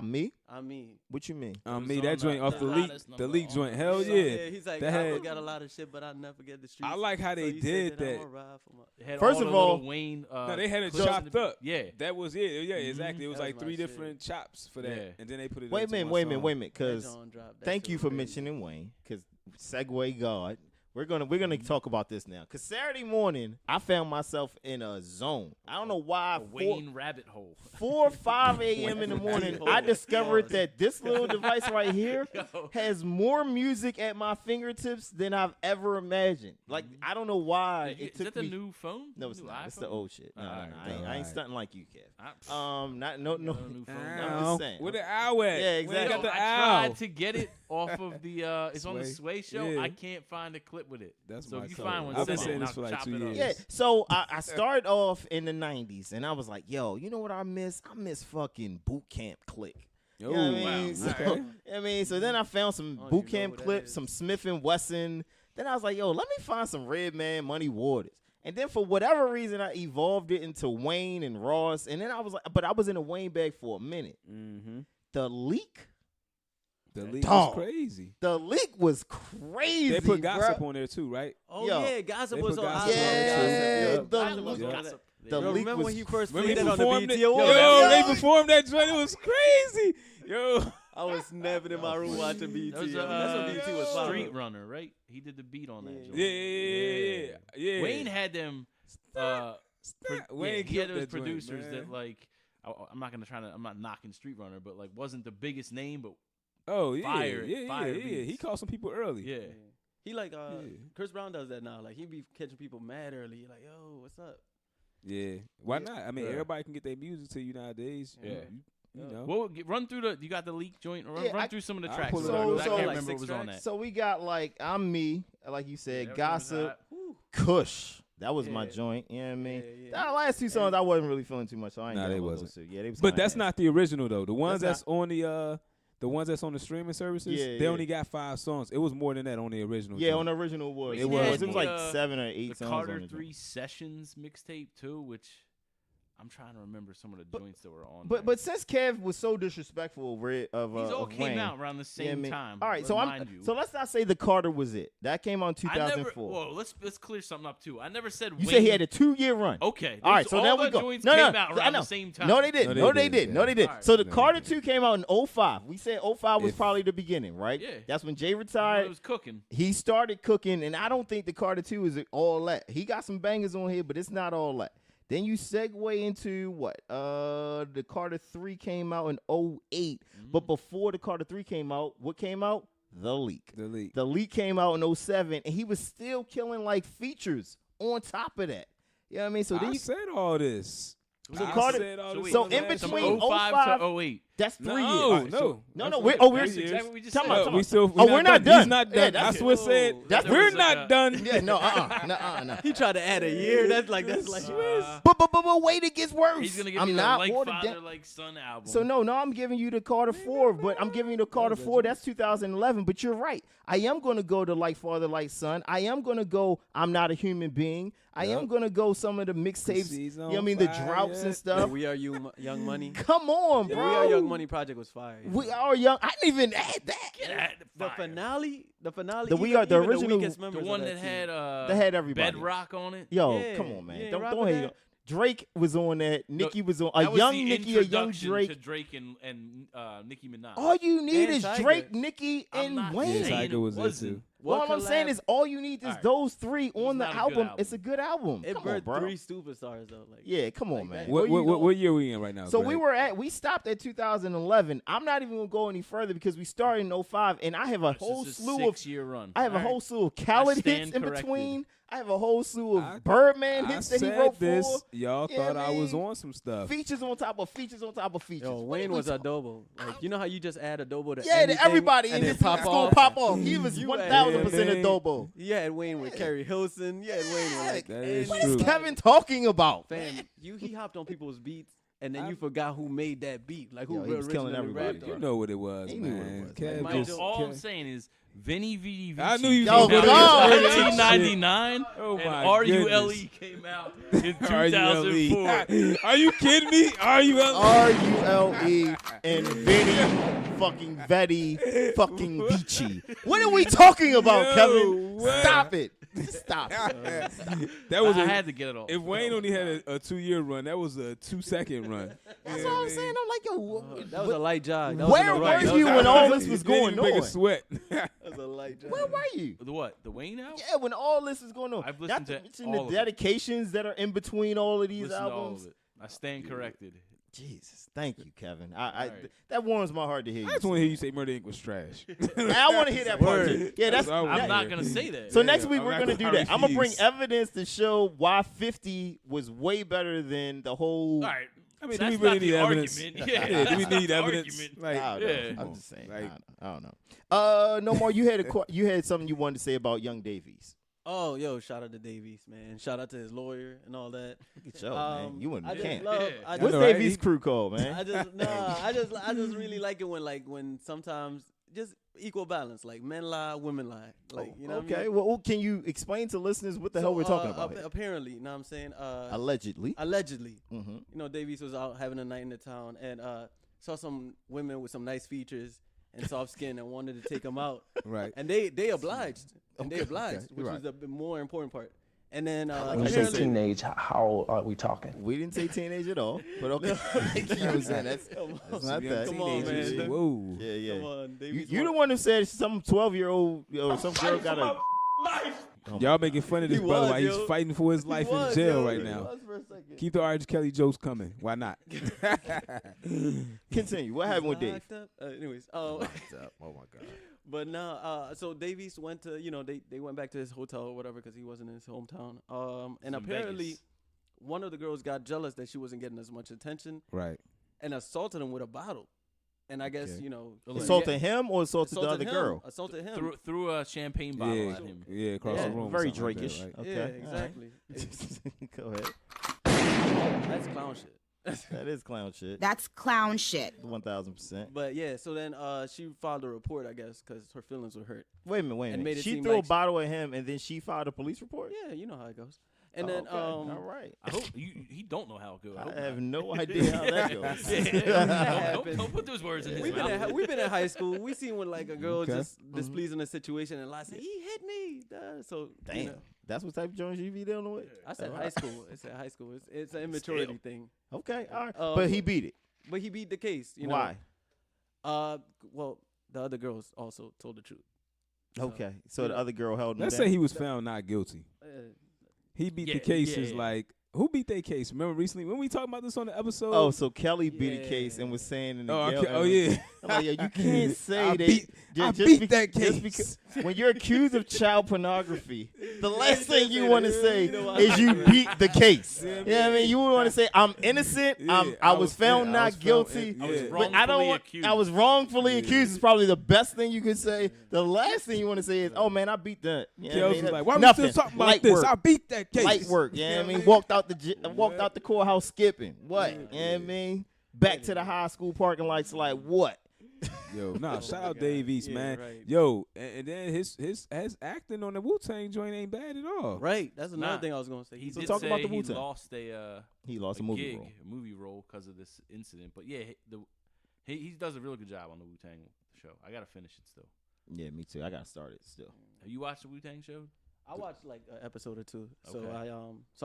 Me? Me. What you mean? was Me, on that joint the off the leak, hottest the number leak on joint. the Hell So, yeah. He's like, That I had- forgot a lot of shit, but I never forget the streets. I like how they So he did said that. I'ma ride for my- It had First all of the all- little Wayne. No, they had it clips in chopped the- up. Yeah. That was it. Yeah, exactly. It was That like was my 3 shit. different chops for that, Yeah. and then they put it. Wait a into minute, my wait a minute, song. wait a minute. That Because John dropped. That thank shit you was for crazy. mentioning Wayne. Because Segway God. we're gonna talk about this now. Cause Saturday morning, I found myself in a zone. I don't know why. Wayne rabbit hole. 4 or 5 a.m. in the morning, I discovered that this little device right here has more music at my fingertips than I've ever imagined. Like, I don't know why it Is took that the me. new phone? No, it's New not. It's the iPhone? old shit. No, I ain't stunting like you, Kev. I- No. new phone. I'm just saying. Where the owl at? Yeah, exactly. Where you got the I owl? tried to get it off of the. It's on the Sway? Sway show. Yeah. I can't find a clip with it. That's so my if you soul. find one, I've been send saying it, this and for I'll like chop 2 it up. years. Yeah, so I started off in the 90s, and I was like, yo, you know what I miss? I miss fucking boot camp click. You know what I mean? Wow. So then I found some don't boot even know camp who that clips, is. some Smith & Wesson. Then I was like, yo, let me find some Redman Muddy Waters. And then for whatever reason, I evolved it into Wayne and Ross. And then I was like, but I was in a Wayne bag for a minute. Mm-hmm. The leak? The leak Dog. was crazy. The leak was crazy. They put gossip bruh. on there too, right? Oh Yo, yeah, gossip they was put on. gossip I love Yeah, gossip. the- I love yeah. gossip. The Yo, leak remember was when he first When played he that on the performed BET it, Awards? yo, they performed that joint. It was crazy. Yo, I was snapping in my room watching BET. That was, That's when BET was fire. Street Runner, right? He did the beat on that. joint. yeah. Wayne had them. Wayne he had killed those that joint, producers man. that like. I'm not gonna try to. I'm not knocking Street Runner, but like wasn't the biggest name, but Oh yeah, Fire- yeah. fire He beats. caught some people early. yeah. He like Yeah. Chris Brown does that now. Like he be catching people mad early. He like, yo, what's up? Yeah. Why not? I mean, Yeah. everybody can get their music to you nowadays. Yeah. You know. Well, run through the. You got the leak joint. Run, Yeah, run I- through some of the I'll tracks. pull it So, up. I So, can't like remember what 6 was on tracks? that. So we got like I'm Me, like you said, Yeah, Gossip, Whew. Kush. That was my Yeah. joint. You know what I mean? Yeah. The last 2 songs I wasn't really feeling too much, so I ain't Nah, got they all wasn't. those 2. Yeah, they was But kinda that's ass. not the original though. The ones That's that's on the ones that's on the streaming services, Yeah, they yeah. only got 5 songs. It was more than that on the original. Yeah, joint. on the original was. We It had was. It was like the, 7 or 8 The songs Carter on the 3 joint. Sessions mixtape too, which I'm trying to remember some of the joints that were on. But since Kev was so disrespectful of these all of came Wayne, out around the you know same what I mean? time. All right, remind you. so let's not say the Carter was it. That came out in I never. 2004. Whoa, let's clear something up too. I never said You Wayne. said he had a 2-year run. Okay. All right, those- so there we the go. joints No, came no, out I around know. the same time. No, they didn't. No, they didn't. No, they didn't. All right. So the No, they Carter didn't. 2 came out in 05. We said 05 was If- probably the beginning, right? Yeah. That's when Jay It retired. was cooking. He started cooking, and I don't think the Carter 2 is all that. He got some bangers on here, but it's not all that. Then you segue into what? The Carter 3 came out in 08. But before the Carter 3 came out, what came out? The Leak. The leak. The Leak came out in 07, and he was still killing like features on top of that. You know what I mean? So then I you said all this. So I Carter- said all this wait, so on the in last From between show. 05 to 08. that's 3 No, years. All right, no. so- no, That's we're right. we're That's years. exactly what we just Talk said. about- No, talk we about- still. Oh, we're not He's done. not Yeah, done. that's That's what said. That's- We're was like not a- done. Yeah, no. He tried to add a year. That's like But wait, it gets worse. He's gonna give I'm me not the like watered father, down. like son album. So no, I'm giving you the Carter 4, but I'm giving you the Carter 4. That's 2011. But you're right. I am gonna go to Like Father, Like Son. I am gonna go I'm Not a Human Being. I am gonna go some of the mixtapes. Seas You know on what I mean? The fire. droughts and the stuff. We Are Young Money. Come on, The bro. We Are Young Money project was fire. We Are Young. I didn't even add that. Get out of The fire. finale. The We Are- the even original- weakest The members of one that team. had They had everybody. Bedrock on it. Yo, Yeah, come on, man. you ain't Don't rock hate with it. that? Drake was on that. Nicki was on. That A was young the Nicki, a young introduction Drake. to Drake and Nicki Minaj. All you need And is Tiger. Drake, Nicki, I'm and not Wayne. Yeah, saying Tiger it was there wasn't. too. All What I'm saying collab- is all you need is Alright. those 3 on the not a good album. album. It's a good album. It Come on, birthed bro. 3 superstars though. Like Yeah, come on, like man. that. What, Where you going? what year we in right now? So Greg? we stopped at 2011. I'm not even gonna go any further because we started in 05, and I have a It's whole just a slew of 6-year run. I have a All right. whole slew of Khaled hits stand in corrected. between. I have a whole slew of I- Birdman I hits that he said wrote this. for. Y'all Yeah, thought I was man. on some stuff. Features on top of features on top of features. Yo, What Wayne we was talk- adobo. Like you know how you just add adobo to Yeah, to anything everybody, and and then it's pop gonna off. pop off. He was You 1,000% had- adobo. You had Wayne with Kerry Hilson. You had Wayne with like That is What any- is true. Kevin talking about? Fam, he hopped on people's beats and then you forgot who made that beat. Like who Yo, he was killing originally everybody. rapped You on. know what it was, He knew what it man. was, Kev man. just- All I'm Kev- saying is Vinny Vidi Vici I knew you Yo, came out God. in 1999, Oh and my RULE goodness. came out in R.U.L.E. 2004. Are you kidding me? RULE? RULE and Vinny fucking Vetti fucking Vici. What are we talking about, Yo, Kevin? what? Stop it. Stop it. That was I a- had to get it off. If Wayne only had a 2-year run, that was a 2-second run. That's what I'm saying. I'm like, yo, That was a light jog. That was where in the right. were That you was- when all this was Didn't even going make a on? sweat. That was a look like. Where were you? The what? The Wayne album? Yeah, when all this is going on. I've listened to mention all the of it. dedications that are in between all of these Listen to all albums. of it. I stand corrected. Jesus, thank you, Kevin. Right. That warms my heart to hear. I just want to hear you say Murder Inc. was trash. I want to hear that part too. Yeah, that's. all I'm right. not gonna say that. So next week I'm we're not gonna do gonna that. I'm gonna bring refuse. evidence to show why 50 was way better than the whole. All right. I mean, That's do we really not need the evidence? argument. Yeah, do we that's need not the evidence? argument. Like, I don't know. Yeah. I'm just saying. Like- I don't know. No more. You had you had something you wanted to say about Young Davies. Oh, yo, shout out to Davies, man. Shout out to his lawyer and all that. Look at you, man. You in I the just camp. love. Yeah. I What's just, know, right? Davies' crew called, man? I just really like it when sometimes just equal balance, like men lie, women lie, like you know. okay. What I mean? Well, can you explain to listeners what the hell we're talking about? here? Apparently, you know what I'm saying? Allegedly. Allegedly, Mm-hmm. you know, Davies was out having a night in the town and saw some women with some nice features and soft skin and wanted to take him out. right. And they obliged. And they Okay, obliged, okay, which right. was the more important part. And then When When you say apparently, teenage, how old are we talking? We didn't say teenage at all, but okay. You know what I'm saying? That's not that. Come on, Teenagers. man. Whoa. Yeah, yeah. come on, You, Davies. you the one who said some 12-year-old or some girl got a. Oh Y'all making fun of this He brother was, while he's yo. fighting for his life in was, jail yo. right He now. was for a second. Keep the R.J. Kelly jokes coming. Why not? Continue. What happened with Dave? Locked up. Anyways, Oh my god. but now, so Davies went to, you know, they went back to his hotel or whatever because he wasn't in his hometown. And in apparently, Vegas. one of the girls got jealous that she wasn't getting as much attention right. and assaulted him with a bottle. And I guess, Okay. you know, Assaulted him or assaulted the other him, girl? Assaulted him. Threw a champagne bottle Yeah, at him. yeah, across Yeah, the room. or very something like that, Drake-ish. right? Okay. Yeah, all right. exactly. Go ahead. That's clown shit. That is clown shit. That's clown shit. 1000%. But yeah, so then she filed a report, I guess, because her feelings were hurt. Wait a minute. And made it She seem threw like a bottle at him and then she filed a police report. Yeah, you know how it goes. And Oh, then, okay. All right. I hope he don't know how it goes. I have no idea how that goes. Don't put those words in his we've mouth. been in high school. We seen when like a girl Okay. just displeasing a situation and lie, say he hit me. Duh. So Damn. you know, That's what type of Jones you be dealing with? I said All high right. school. It's at high school. It's an immaturity Scale. thing. Okay. All right. Um, but he beat it. But he beat the case. You know. Why? Well, the other girls also told the truth. Okay. So you the know, other girl held him Let's down. say he was found not guilty. He beat the case is like, who beat their case? Remember recently when we talked about this on the episode? Oh, so Kelly beat a case Yeah. and was saying in the Oh, jail. okay. Oh, yeah. I'm like, yeah, you can't say I that. beat- I beat that case. because when you're accused of child pornography, the last you thing can't you say want to that. say You know what? is you beat the case. Yeah, You know what I mean? You want to say I'm innocent. Yeah, I was found yeah, I not was found- guilty. yeah. I was Yeah. But I don't wrongfully want. accused. I was wrongfully accused is probably the best thing you could say. The last thing you want to say is, "Oh man, I beat that." You know what I Kels mean? was like, why Nothing. we still talking about Light this? work. I beat that case. Light work. You know what I mean? Walked out the courthouse skipping. What? You know what I mean? Back to the high school parking lots. Like what? Yo, nah, shout out Dave East, Yeah, man. right. Yo, and then his acting on the Wu-Tang joint ain't bad at all. Right. That's another Nah. thing I was gonna say. He So did talk say about the he Wu-Tang. lost a He lost a movie gig, role. a movie role because of this incident. But yeah, he does a really good job on the Wu Tang show. I gotta finish it still. Yeah, me too. I got started still. Have you watched the Wu Tang show? I watched like an episode or two. So Okay. I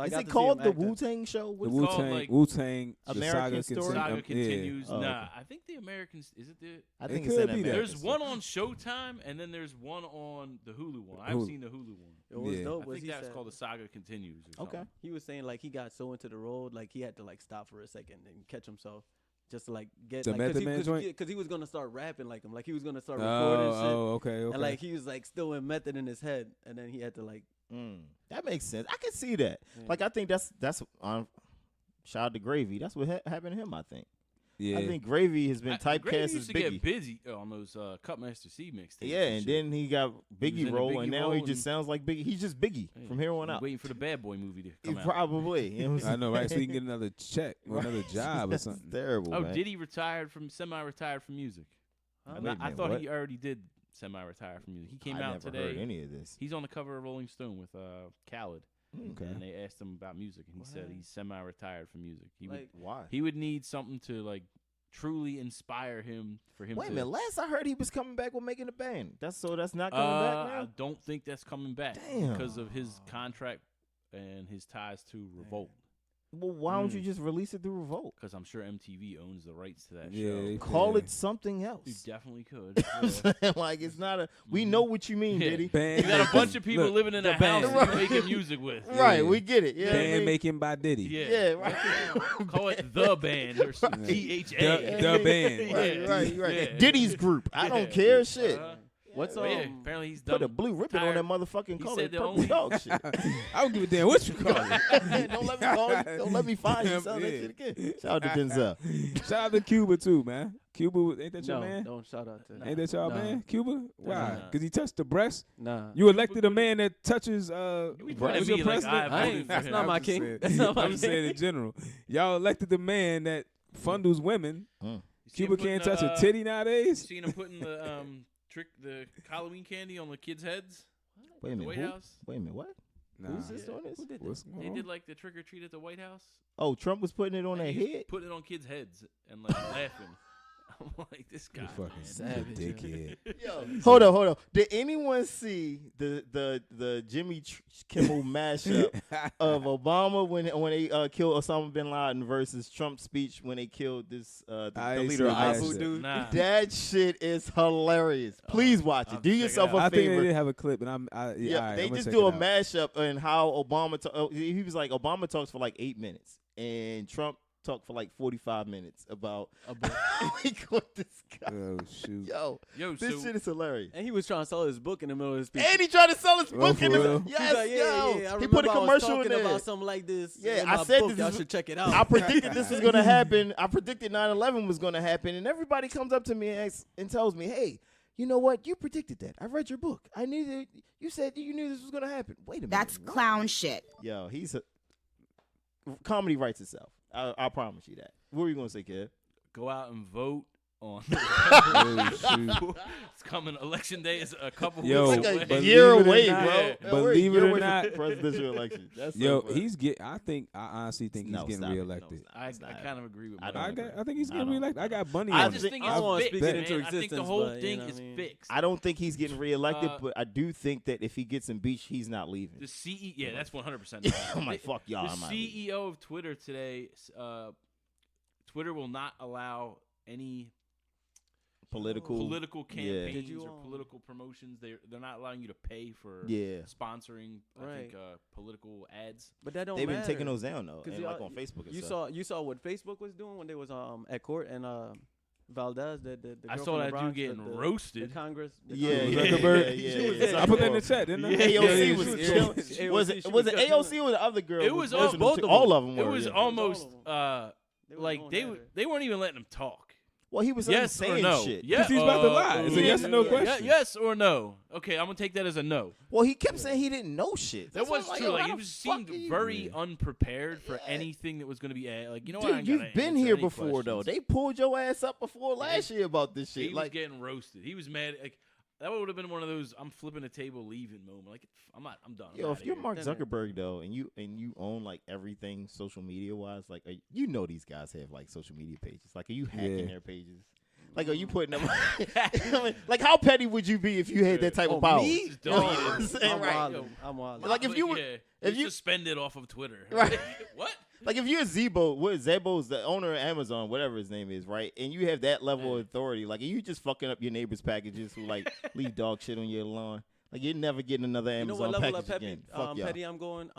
Is got it to called see the him acting. Wu Tang Show? The What's Wu- it called, Wu-Tang, like, Wu-Tang, the American saga, Story? Saga yeah. continues. Oh, Nah, okay. I think the Americans. Is it the? I It think could it's in be that. American There's Story. one on Showtime, and then there's one on the Hulu one. I've Hulu. seen the Hulu one. It was Yeah. dope. I was think he that's said- called the Saga Continues. Or Okay. something. He was saying like he got so into the road, like he had to like stop for a second and catch himself, just to like get The like Method Man joint? because he was gonna start rapping like him, like he was gonna start recording shit, Okay. and like he was like still in method in his head, and then he had to like That makes sense. I can see that. Yeah. Like I think that's shout out to Gravy. That's what happened to him. I think. yeah. I think Gravy has been Gravy typecast as used to Biggie. get busy on those Cutmaster C mixtapes. Yeah, and shit. then he got He was Biggie in the role, Biggie and now role he just and- sounds like Biggie. He's just Biggie Hey, from here on I'm out. waiting for the Bad Boy movie to He come out. probably. You know what I'm I know, right? So saying? he can get another check or another job or That's something. terrible. Oh, man. did he semi-retired from music? Huh? And Wait a I minute, thought what? he already did semi-retire from music. He came I out never today. heard any of this. He's on the cover of Rolling Stone with Khaled, Okay. and they asked him about music, and he said What? he's semi-retired from music. Like, Why? He would need something to like truly inspire him for him. Wait a to, minute. Last I heard, he was coming back with making a band. That's not coming back I now. don't think that's coming back Damn. because of his contract and his ties to Revolt. Well, why don't you just release it through Revolt? Because I'm sure MTV owns the rights to that Yeah, show. Call it something else. You definitely could. I'm saying, like, it's not a. We know what you mean, Yeah. Diddy. You got a bunch of people Look, living in a band. house you're making music with. Right, we get it. Yeah, Band making by Diddy. Yeah, right. Call it the band or something. THA. The band. Right. Yeah. Diddy's group. I don't care. Shit. What's Yeah, apparently he's Put done. a blue ribbon on that motherfucking He color. said the Purple only- dog shit. I don't give a damn what you call it. Don't let me call you. Don't let me find you. Sound that Yeah. shit again. Shout out to Denzel. Shout out to Cuba too, man. Cuba, ain't that your No, man? don't shout out to. Ain't that y'all Nah. man? Cuba? Why? Nah. Because he touched the breast? Nah. You elected a man that touches be who's pointing at your me like president? I I voted ain't, for that's him. not I'm my just king. saying- That's not my I'm just saying in general. Y'all elected the man that fondles women. You see Cuba him can't putting, touch a titty You nowadays. seen him putting the Halloween candy on the kids' heads? Wait a The minute. White Who? House? Wait a minute. What? Nah. Who's this doing this? What's going They on? did like the trick or treat at the White House. Oh, Trump was putting it on their And he was head. putting it on kids' heads and like laughing. I'm like, this guy. You fucking man. Savage, dickhead. Hold on. Did anyone see the Jimmy Kimmel mashup of Obama when they killed Osama bin Laden versus Trump's speech when they killed this the leader of ISIS? Nah. That shit is hilarious. Please watch it. I'll Do check it yourself out. a I think they favor. did have a clip, and Yeah, all right, they I'm gonna just check do a it out. mashup and how Obama. He was like Obama talks for like 8 minutes, and Trump talked for like 45 minutes about he caught this guy. Oh shoot! Yo, this so shit is hilarious. And he was trying to sell his book in the middle of his speech. And he tried to sell his book for in the real? yes, He's like, yo. I He put a remember I was commercial in talking there. about something like this. Yeah, in I my said book. this Y'all is- should check it out. I predicted this was gonna happen. I predicted 9/11 was gonna happen, and everybody comes up to me and tells me, "Hey, you know what? You predicted that. I read your book. I knew that. You said you knew this was gonna happen. Wait a minute. That's what?" clown shit. Yo, comedy writes itself. I promise you that. What were you gonna say, kid? Go out and vote on. Oh, shoot. It's coming. Election day is a couple Yo, weeks Like away. a believe year it or away, not- bro. Yeah. Yo, we're a believe it year or away from not- presidential election. That's so Yo, funny. I honestly think No, he's getting stop it. No, reelected. stop. I It's not kind of agree with. I Mike. don't agree. I think he's I getting don't reelected. I got Bunny I on just it. think I don't wanna it's speak fixed, it into man. I think the existence, whole but, you thing know is what I mean? fixed. I don't think he's getting reelected, Uh, but I do think that if he gets impeached, he's not leaving. The CEO, yeah, that's 100%. I'm like, fuck y'all. The I'm not leaving. CEO of Twitter today, Twitter will not allow any political campaigns Did you, or political promotions. They're not allowing you to pay for Yeah. sponsoring. I Right. think political ads. But that don't They've matter. been taking those down though, 'Cause and y'all- like on Facebook and You stuff. saw what Facebook was doing when they was at court and Valdez, the I girl saw from the that Bronx, dude getting the roasted. Congress. the Yeah, Congress- yeah, Zuckerberg. yeah, She was yeah. in I put that in the chat, didn't I? Yeah, AOC yeah, was she was killing. AOC, Was she it was AOC or the other girl? It was listening both to- of them. all of them. It were, was yeah. almost They was like going they at her. they weren't even letting him talk. Well, he was Yes saying or no? shit. Yeah, 'Cause he's about to lie. It's a yes or no question. Yes or no? Okay, I'm gonna take that as a no. Well, he kept saying he didn't know shit. That That's was why I'm true. yo, Like how he the was fuck seemed are you- very unprepared for anything that was going to be like. You know what? I Dude, ain't you've gotta been answer here any before though. questions. They pulled your ass up before last year about this He shit. was Like, getting roasted. He was mad. Like that would have been one of those I'm flipping the table leaving moment. Like I'm done. I'm yo, outta if you're here. Mark Zuckerberg though, and you own like everything social media wise, like you know these guys have like social media pages. Like, are you hacking Yeah. their pages? Like, are you putting them? I mean, like, how petty would you be if you had that type of power? me? Just You know delete what it. I'm saying? I'm Right. wildin'. I'm wild. Like, if you were- yeah, if you- suspended off of Twitter, Right. what? Like, if you're Zebo's the owner of Amazon, whatever his name is, right? And you have that level of authority, like, are you just fucking up your neighbor's packages who like leave dog shit on your lawn? Like, you're never getting another You know Amazon what level package of again. Fuck y'all. petty I'm going?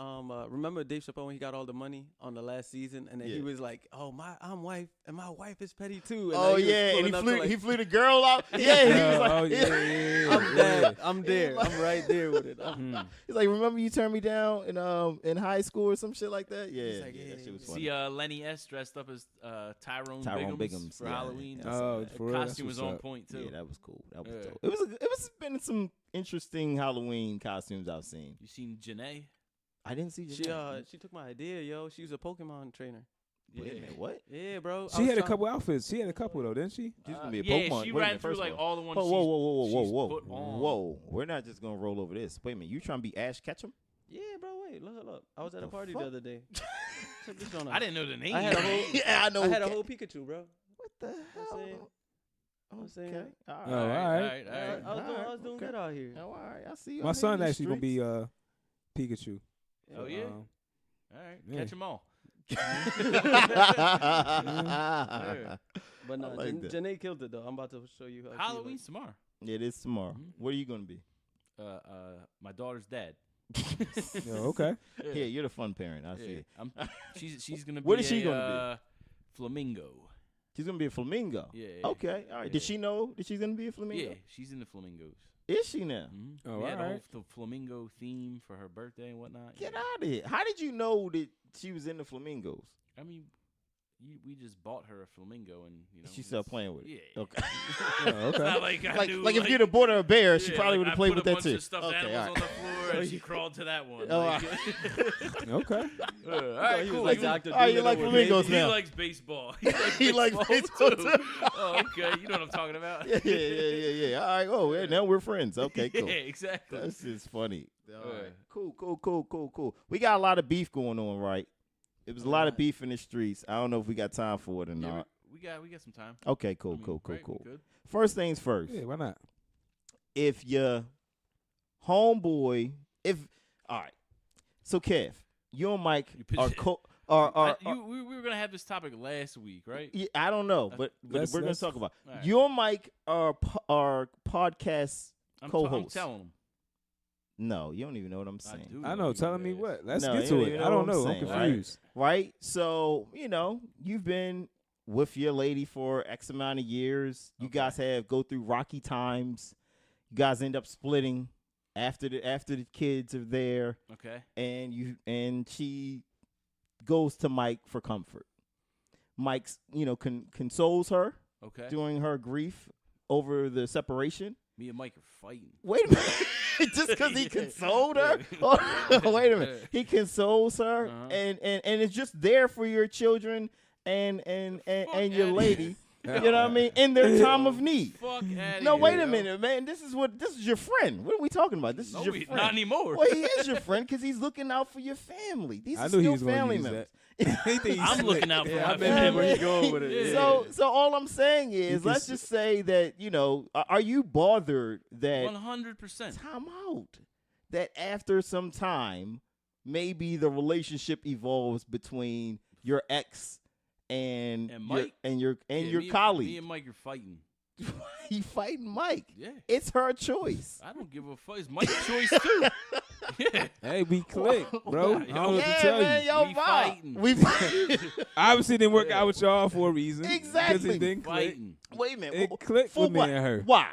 Remember Dave Chappelle when he got all the money on the last season, and then he Yeah. was like, "Oh I'm wife, and my wife is petty too." And Oh then he was yeah, and pulling up to, like, he flew the girl out. Yeah, he was like, oh yeah. I'm there. I'm there. I'm right there with it. He's like, remember you turned me down in high school or some shit like that? Yeah, like, yeah, yeah, that shit was yeah. funny. See, Lenny S dressed up as Tyrone Biggums, for yeah. Halloween. Yeah, Oh, The for real? That's costume was what's on up. point too. Yeah, that was cool. That was Yeah. dope. It was been some interesting Halloween costumes I've seen. You seen Janae? I didn't see She took my idea, yo. She was a Pokemon trainer. Wait a minute, what? Yeah, bro. She had a couple outfits. She had a couple though, didn't she? She's gonna be a Yeah, Pokemon. she Wait a ran minute, through first like of all the ones. Whoa, she's, whoa, whoa, she's whoa, put on. whoa! We're not just gonna roll over this. Wait a minute, you trying to be Ash Ketchum? Yeah, bro. Wait, look. I was at a The party fuck? the other day. Check this one out. I didn't know the name. I had a whole. Yeah, I know. I had a whole Pikachu, bro. What the hell? saying? I'm saying. Okay. All Oh, right. all right. I was doing good out here. Oh, all right. I see you. My out son there in actually the gonna be Pikachu. Oh yeah. Um, All right, yeah. catch them all. But no, like that. Janae killed it though. I'm about to show you. How Halloween's tomorrow. It is tomorrow. What are you gonna be? My daughter's dad. Yo, okay. Yeah, you're the fun parent. I see. She's gonna be. What is she gonna Flamingo. She's gonna be a flamingo. Yeah. Okay. All right. Yeah. Did she know that she's gonna be a flamingo? Yeah, she's in the flamingos. Is she now? Mm-hmm. Oh, We had alright. the flamingo theme for her birthday and whatnot. Get out of here. How did you know that she was in the flamingos? I mean, we just bought her a flamingo, and She started playing with it. Yeah. Okay. Oh, okay. It's not like I knew, like if you'd have bought her a bear, she probably would have played with I that put a too. bunch of stuffed animals on the floor, and she crawled to that one. Oh, Like, Okay. all right, cool. like You- Dr. All right, you like flamingos he now? likes baseball. He likes baseball too. Oh, okay. You know what I'm talking about? Yeah. All right. Oh, yeah, now we're friends. Okay, cool. Yeah, exactly. That's just funny. All right. Cool. We got a lot of beef going on, right? It was a lot of beef in the streets. I don't know if we got time for it or Yeah, not. we got some time. Okay, cool. I mean, right, we good. First things first. Yeah, why not? If your homeboy, all right. So Kev, you and Mike are we were gonna have this topic last week, right? Yeah, I don't know, but we're gonna let's- talk about all right. you and Mike are podcast I'm co-hosts. telling him. No, you don't even know what I'm saying. do I know. you Telling me guys. what? Let's No, get you to don't it. even I know don't what I'm know. I'm saying, confused. Right? So, you've been with your lady for X amount of years. You guys go through rocky times. You guys end up splitting after the kids are there, Okay. and she goes to Mike for comfort. Mike's, consoles her Okay. during her grief over the separation. Me and Mike are fighting. Wait a minute. Just because he consoled her? Wait a minute. He consoles her, and it's just there for your children and your lady. You know what I mean? In their time of need. Fuck outta No, here, wait a yo. minute, man. This is your friend. What are we talking about? This is No, your friend. not anymore. Well, he is your friend because he's looking out for your family. These I are knew he still was going to family use members. that. I'm looking out for my I remember where family. he going with it. Yeah. So all I'm saying is, can let's just say that are you bothered that 100%. time out that after some time, maybe the relationship evolves between your ex and Mike? your Me colleague. and Mike are fighting. You fighting Mike? Yeah. It's her choice. I don't give a fuck. It's Mike's choice too. Yeah. Hey, we click, bro. I don't know what to tell man, you. yo, We vibe. fighting. We Obviously, it didn't work out with y'all for a reason. Exactly. Because it didn't click. Fighting. Wait a minute. It clicked For with me what? and her. Why?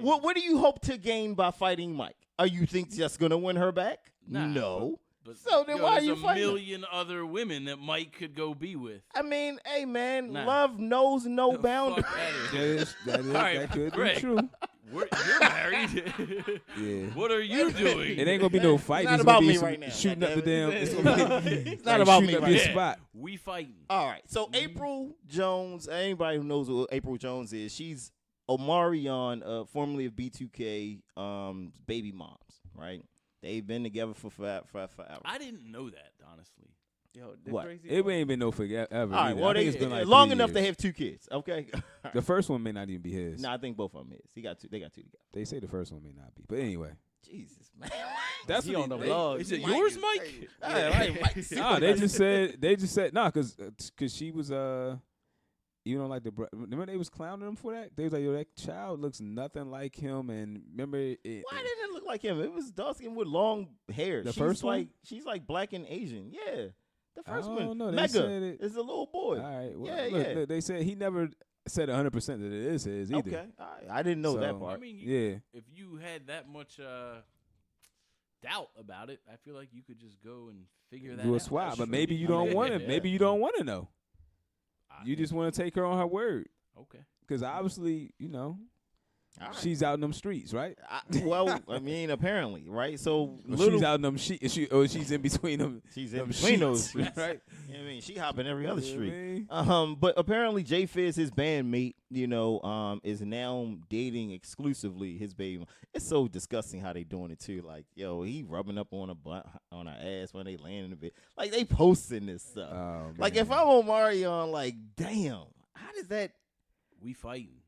What do you hope to gain by fighting Mike? Are you think just gonna win her back? Nah, No. But So then why are there's you a fighting her? million other women that Mike could go be with. I mean, hey man, Nah. love knows no The boundaries. fuck outta That here. is, All right, that could Greg. be true. You're married. Yeah. What are you doing? It ain't gonna be no fight. not It's about gonna be me some right now, shooting up the damn. goddammit. It's gonna be It's not about me shooting up right your now. spot. We fighting. All right. So April Jones, anybody who knows what April Jones is, she's Omarion, formerly of B2K, baby moms, right? They've been together for forever. I didn't know that, honestly. Yo, What? crazy It ain't been no forever. All right. either. Well, I think it's been like long 3 enough to years. have 2 kids. Okay. The first one may not even be his. No, I think both of them is. They got 2 together. They say the first one may not be, but anyway. Jesus, man. That's He what on the they- vlog. Is it Mike yours, is Mike? crazy. Mike. Nah, they just said nah, cause she was like remember they was clowning him for that. They was like, yo, that child looks nothing like him, and remember Why didn't it look like him? It was dark skin with long hair. The She's first one? She's like black and Asian. Yeah. The first I one. don't know. They Mega said it- is a little boy. All right, well, Yeah, look, yeah. look, they said he never said 100% that it is his either. Okay. All right. I didn't know that So- part. I mean, Yeah. if you had that much doubt about it, I feel like you could just go and figure that Do a out. swap, but Sure. maybe you don't want to. Yeah. Maybe you don't want to know. I You think- just want to take her on her word, okay. because obviously, All right. she's out in them streets, right? Well, I mean, apparently, right? So She's out in them she's in between them. She's in them between those sheets, streets, right? You know what I mean, she hopping every other You know what I street. mean? But apparently Jay Fizz, his bandmate, is now dating exclusively his baby mom. It's so disgusting how they doing it too. Like, yo, he rubbing up on her ass when they land in the bed. Like, they posting this stuff. Oh, Like, man. if I'm Omarion, like, damn, how does that? We fighting.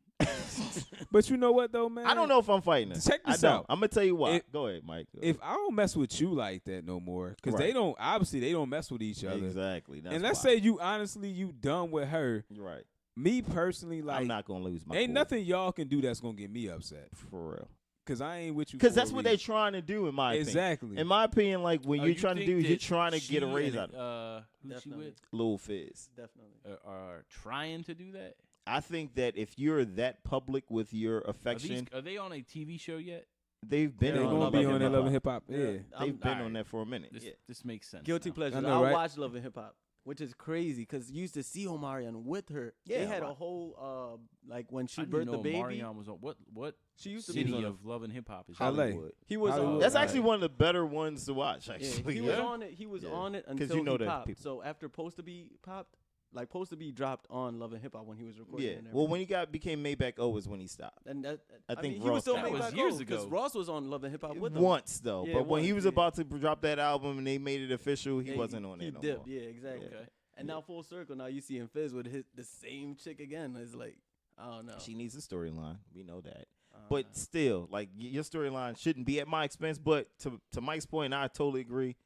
But you know what though, man? I don't know if I'm fighting her. Check this I don't. out. I'm gonna tell you why. If- Go ahead, Mike. Go If ahead. I don't mess with you like that no more, because Right. they don't obviously they don't mess with each other. Exactly. That's And let's why. say you honestly you done with her. Right. Me personally, like I'm not gonna lose my. ain't cool. nothing y'all can do that's gonna get me upset. For real. Cause I ain't with you. Because for that's a what they're reason. trying to do, in my opinion. Exactly. In my opinion, like what Oh, you're you trying to think do is you're that trying to get a she raise and, out of who's she Definitely. with? Lil Fizz. Definitely. Are trying to do that? I think that if you're that public with your affection, Are they on a TV show yet? they've been They're on gonna Love be and on that Hip Love Hop. and Hip Hop. Yeah. They've been on alright. that for a minute. This Yeah. this makes sense. Guilty now. pleasure. I I, know, right? watch Love and Hip Hop, which is crazy because you used to see Omarion with her. Yeah, They had right. a whole like when she I didn't birthed know the baby. Marion was on what She used to be city on of Love and Hip Hop is LA. Hollywood. He was Hollywood. on. That's actually one of the better ones to watch. Yeah, Actually, he was on it. He was Yeah. on it 'Cause until you know he that popped. people- So after Post to Be popped, like Post to Be dropped on Love and Hip Hop when he was recording. Yeah. and Well, everything. when he became Maybach O is when he stopped. and that, I think mean, he Ross was still got made it. That was back years because ago. Ross was on Love and Hip Hop with him. Once though, Yeah, but when he once, was yeah. about to drop that album and they made it official, he Yeah, wasn't on he it no dipped. more. Yeah, exactly. Okay. And now full circle. Now you see him Fizz with the same chick again. It's like I don't know. She needs a storyline. We know that. I don't But know. still, like your storyline shouldn't be at my expense. But to Mike's point, I totally agree.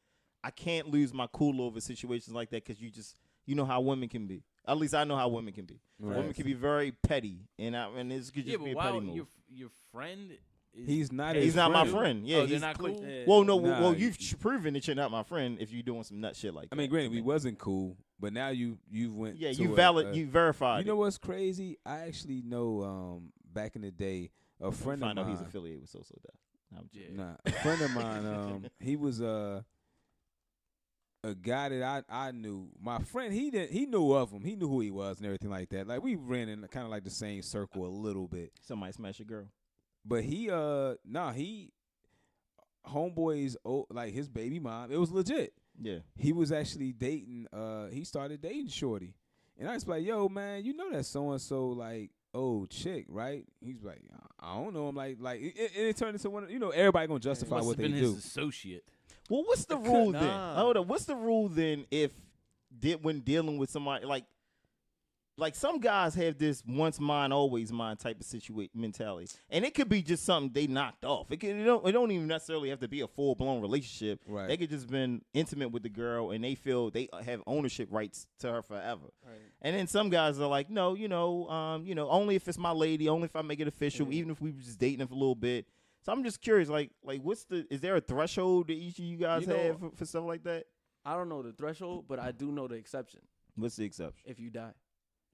I can't lose my cool over situations like that because you know how women can be. At least I know how women can be. Right. Women can be very petty, and this could Yeah, just be but a petty why move. your friend? Is He's not. He's his not my friend. friend. Yeah, Oh, he's they're not cle- cool? Yeah. Well, no, Nah, well, you've proven that you're not my friend if you're doing some nut shit like that. I mean, granted, to we me. wasn't cool, but now you went. Yeah, to you a- you verified. You know what's crazy? I actually know. Back in the day, a friend of find out mine. he's affiliated with So Def. I'm Yeah. joking. Nah, a friend of mine. He was a guy that I knew. My friend, he knew of him. He knew who he was and everything like that. Like we ran in kind of like the same circle a little bit. Somebody smash a girl. But he homeboy's like his baby mom. It was legit. Yeah. He was actually dating. He started dating Shorty, and I was like, "Yo, man, you know that so and so like old chick, right?" He's like, "I don't know." I'm like it turned into one. Everybody gonna justify Must what have they been do. his associate. Well, what's the rule then? Nah. Hold on. What's the rule then when dealing with somebody like some guys have this once mine always mine type of mentality, and it could be just something they knocked off. It don't even necessarily have to be a full blown relationship. Right. They could just been intimate with the girl, and they feel they have ownership rights to her forever. Right. And then some guys are like, no, only if it's my lady, only if I make it official, even if we were just dating for a little bit. So I'm just curious, like is there a threshold that each of you guys have for stuff like that? I don't know the threshold, but I do know the exception. What's the exception? If you die.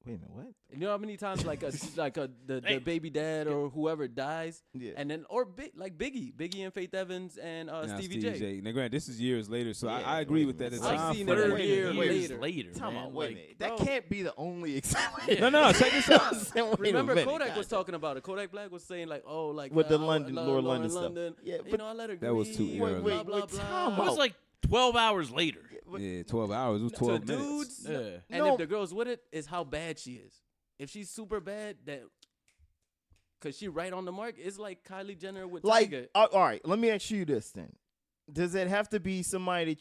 Wait a minute, what? You know how many times the baby dad or whoever dies, Yeah. and then like Biggie and Faith Evans and Now, Stevie Stevie J. Now, granted, this is years later, so Yeah, I agree wait with a that. minute. The I've time seen frame. it Wait a years minute, later. later. Time man. out, wait a Like, minute. That bro. can't be the only exception. No, check this out. Remember Kodak was talking about it. Kodak Black was saying like, oh, like With the I London- love Laura Lauren London stuff. Yeah, you but know, I let her that was too grieve, early. blah, blah, Wait, blah. time it was out. like 12 hours later. Yeah, 12 hours. It was To 12 minutes. dudes, Yeah. and No. if the girl's with it, is how bad she is. If she's super bad, that because she right on the mark, it's like Kylie Jenner with Tiger. All right, let me ask you this then. Does it have to be somebody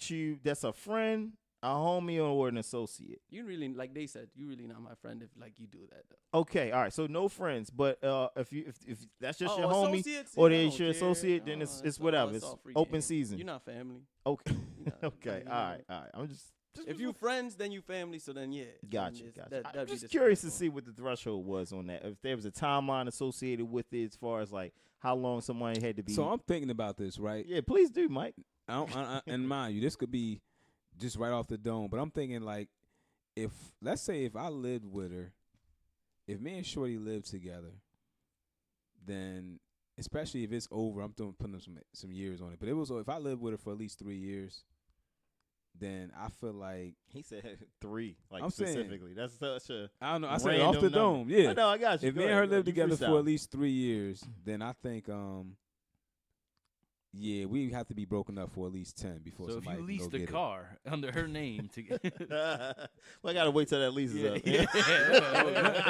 that's a friend, a homie, or an associate? You really, like they said, you really not my friend if like you do that though. Okay, all right, so no friends, but if that's just your homie associates, or yeah, I it's don't your care. associate, then it's all- whatever. It's all free open game. season. You're not family. Okay, not- okay, you all know. right. I'm just If you friends, then you family. So then yeah. Gotcha. That'd I'm be just curious to disrespectful. see what the threshold was on that. If there was a timeline associated with it, as far as like how long somebody had to be. So I'm thinking about this, right? Yeah, please do, Mike. And mind you, this could be just right off the dome, but I'm thinking like, let's say if I lived with her, if me and Shorty lived together, then especially if it's over, I'm putting some years on it. But if I lived with her for at least 3 years, then I feel like He said 3, like I'm saying- specifically. That's such a I don't know. I said off the random dome, number. yeah. I know, I got you. If Go me and ahead, her go ahead. lived You together for freestyle. at least 3 years, then I think Yeah, we have to be broken up for at least 10 before So if somebody you can lease go the get car under her name to get Well, I gotta wait till that lease is up. You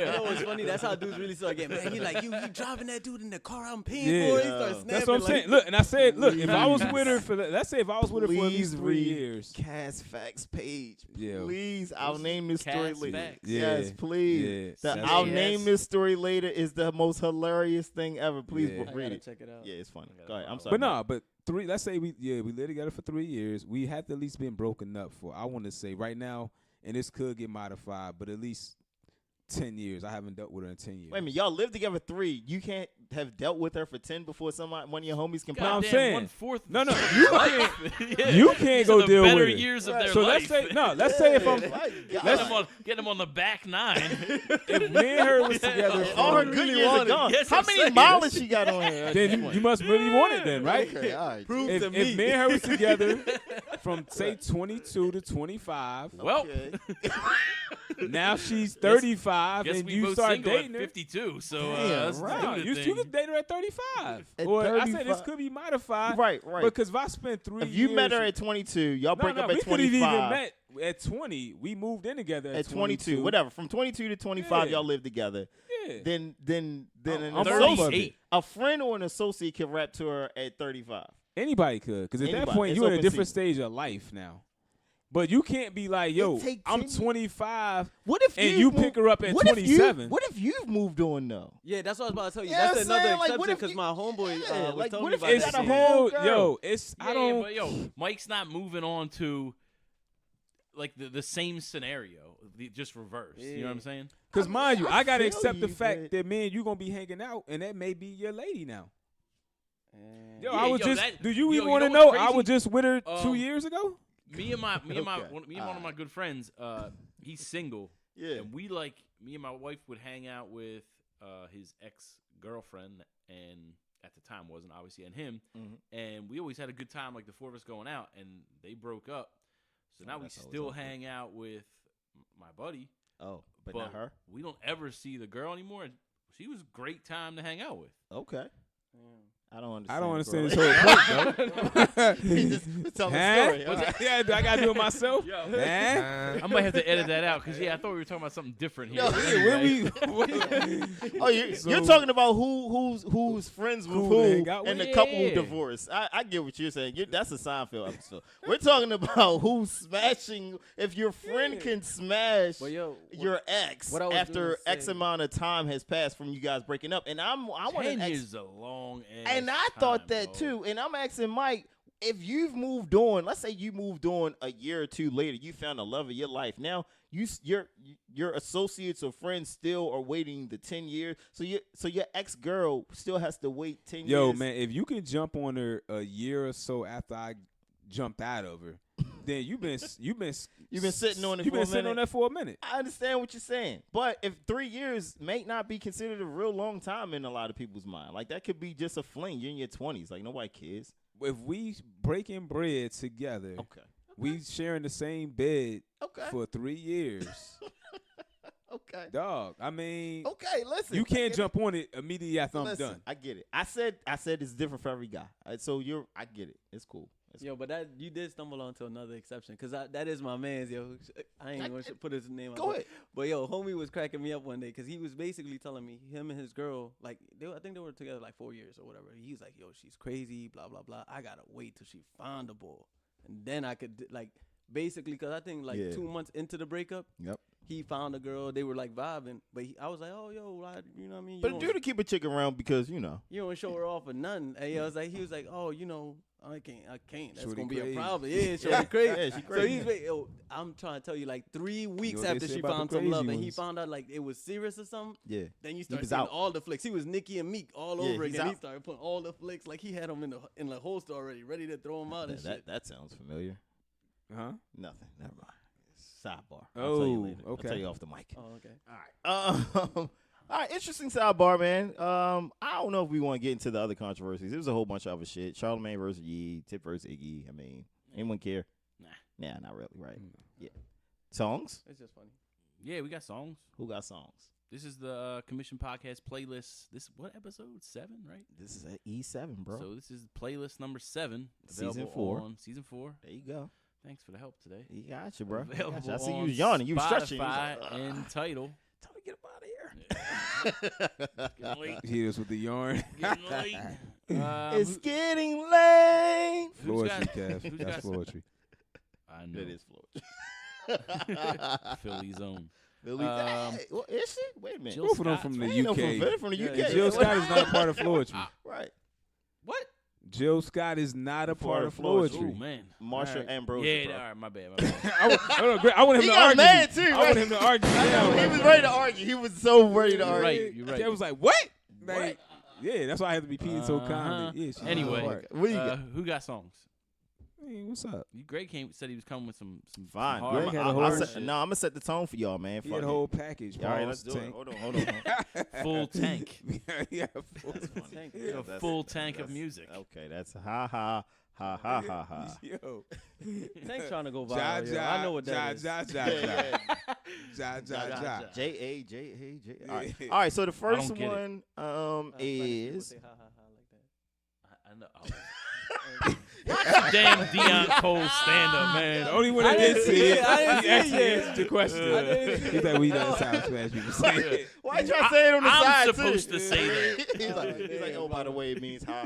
know what's funny? That's how dudes really start getting mad. He like, you driving that dude in the car I'm paying for. He starts snapping. That's what I'm like, saying. Look, and I said, look, if I was with her for, let's say if I was with her for at least 3 years. Cass Facts page. Yeah. Please, I'll name this story Cass later. Facts? Yes, please. Yeah. I'll Yes. name this story later is the most hilarious thing ever. Please Yeah. I read gotta it. check it out. Yeah, it's funny. Go ahead. I'm sorry. But no, but let's say we lived together for 3 years. We had to at least been broken up for, I want to say right now, and this could get modified, but at least 10 years. I haven't dealt with her in 10 years. Wait a minute, y'all lived together 3. You can't have dealt with her for 10 before one of your homies can No, I'm pop. Goddamn, saying. 1/4. No, you can't. Yeah. You can't These go are the deal better with it. years of their So life. let's say if I'm Get them on the back 9. if me and her was together, All her from- good years are gone. Yes, How I'm many saying. mileage she got on her? then you must really want it then, right? Okay, all right. Prove If to me. me and her was together from say 22 to 25, Well, Okay. now she's 35, guess and we you both start single dating at her. 52. So Damn, let's right. No, do the you thing. could date her at 35. At Or I said 35. this could be modified. Right. Because if I spent 3 years. If you met her at 22, y'all break up we at could have even 25. met at 20. We moved in together At 22, whatever. From 22 to 25, Yeah. y'all live together. Yeah. Then an I'm associate, 38. a friend or an associate can rap to her at 35. Anybody could. Because at that Anybody. point, It's you're in a open different season. stage of life now. But you can't be like, yo, take I'm 10 25, What if and you've you moved- pick her up at what if 27. What if you've moved on though? Yeah, that's what I was about to tell you. Yeah, That's I'm another saying, like, what exception if because you- my homeboy Yeah, was like, telling what me if about you that. got a shit. whole girl? Yo, it's Yeah, I don't. but yo, Mike's not moving on to like the same scenario, just reverse. You know what I'm saying? Because mind you, I gotta feel accept the you, fact but- that me and you gonna be hanging out, and that may be your lady now. Yo, Yeah, I was yo, just. that- do you yo, even you want to know know? what's I was crazy? just with her 2 years ago. Me and one Okay. of my good friends, he's single. Yeah. And me and my wife would hang out with his ex-girlfriend, and at the time wasn't obviously, and him. And we always had a good time, like the 4 of us going out, and they broke up. So now we that's always still awkward. hang out with my buddy, Oh, but not her. we don't ever see the girl anymore. And she was a great time to hang out with. Okay. I don't understand. I don't understand bro. this whole point, though. He just tell the Huh? story. All right. Yeah, do I gotta do it myself? Yo. Huh? I might have to edit that out because I thought we were talking about something different here. No, Anyway. Oh, you're talking about who's friends with Who who hang out and with? the couple who Yeah. divorced. I get what you're saying. That's a Seinfeld episode. We're talking about who's smashing. If your friend can smash But yo, your ex what I was after gonna X say- amount of time has passed from you guys breaking up, and I want 10 to years is a long ass and I thought time, that bro. too. And I'm asking Mike, if you've moved on, let's say you moved on a year or two later, you found the love of your life. Now your associates or friends still are waiting the 10 years. So your ex girl still has to wait 10 years. Yo, man, if you can jump on her a year or so after I jumped out of her, then you've been sitting on it You've for been a sitting on minute. that for a minute. I understand what you're saying, but if 3 years may not be considered a real long time in a lot of people's mind, like that could be just a fling. You're in your 20s, like nobody cares. If we breaking bread together, Okay. we sharing the same bed Okay. for 3 years. Okay. Dog, I mean, Okay, listen. you I can't get it. jump on it immediately after I'm Listen, done. I get it. I said it's different for every guy. So I get it. It's cool. It's Yo, but that you did stumble onto another exception because that is my man's, yo. I ain't gonna put his name out. Go ahead. But yo, homie was cracking me up one day because he was basically telling me him and his girl, like I think they were together like 4 years or whatever. He was like, yo, she's crazy, blah blah blah. I gotta wait till she found a ball, and then I could like basically because I think like Yeah. 2 months into the breakup, Yep. he found a girl. They were like vibing, but I was like, oh yo, you know what I mean? You But don't- do to keep a chick around because you don't show her off or nothing. And he was like, oh, you know, I can't. That's Shorty gonna be crazy. a problem. Yeah, she crazy. Yeah, she So crazy. yo, I'm trying to tell you, like 3 weeks what they after say she about the found some crazy love, and he ones. found out like it was serious or something. Yeah. Then you start was seeing out. all the flicks. He was Nicki and Meek all Yeah, over he's again. He out. started putting all the flicks like he had them in the holster already, ready to throw them out and shit. That sounds familiar. Huh? Nothing. Never mind. Sidebar. I'll tell you later. I'll okay. tell you off the mic. Oh, okay. All right, interesting sidebar, man. I don't know if we want to get into the other controversies. There was a whole bunch of other shit. Charlamagne versus Yee, Tip versus Iggy. I mean, anyone care? Nah, not really, right? Yeah. Songs? It's just funny. Yeah, we got songs. Who got songs? This is the Commission Podcast playlist. What episode? 7, right? This is at E7, bro. So this is playlist number 7. Season available 4. On season 4. There you go. Thanks for the help today. You got you, bro. Available I see you on was yawning. You was stretching. Spotify and Tidal. Tell me get up out of here. Getting late. Hit us with the yarn. Getting late. It's getting late. Who's Floetry, got- Kev. who's That's got- floetry. I know. That is Floyd. Philly's own. Billy, well, is she? Wait a minute. Jill Both of them Scott's from the Ain't no UK. from the Yeah, UK. Jill Scott is not a part of floetry. Right. What? Jill Scott is not a part of Floetry. Oh floetry. man. Marshall All right. Ambrosia. Yeah, bro. all right, my bad. My bad. I want him He to got argue. mad, too, I right? want him to argue. He was ready to argue. He was so ready to You're argue. right. You're right. Kev was like, "What?" Like, yeah, that's why I have to be peeing so Uh-huh. kindly. Yeah, she's Anyway, hard. What you got? who got songs? Hey, what's up? Greg said he was coming with some Fine. hard Greg had a I'm whole- gonna set the tone for y'all, man. He Fuck had a it. whole package. All right, Pause, let's do it. tank. Hold on. full tank. yeah, full Tank. A full tank of music. Okay, that's ha. Yo, Tank trying to go ja, viral. yo. ja, I know what that is. ja, ja. J. All right. So the first get it. one People is say ha ha ha like that. I know. Watch the damn Dion Cole stand up, man. The only one that did see it, I didn't he see it actually yet. answered your question. He's like, we know how Spanish people say it. why you trying to say it on the I'm side supposed too? to say that. he's like, oh, by the way, it means ha.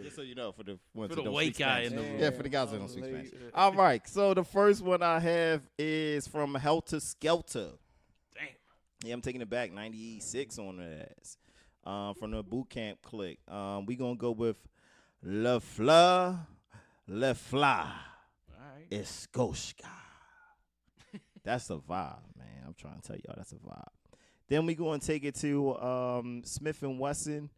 Just so you know, for the ones For that the don't white speak guy Spanish. in the room. Yeah, for the guys that don't speak Spanish. All right, so the first one I have is from Helter Skelter. Damn. Yeah, I'm taking it back. 96 on that ass. From the boot camp clique. We gonna go with Le Fleur, Le Fly, All right. Escoshka. That's a vibe, man. I'm trying to tell y'all that's a vibe. Then we gonna take it to Smith & Wesson,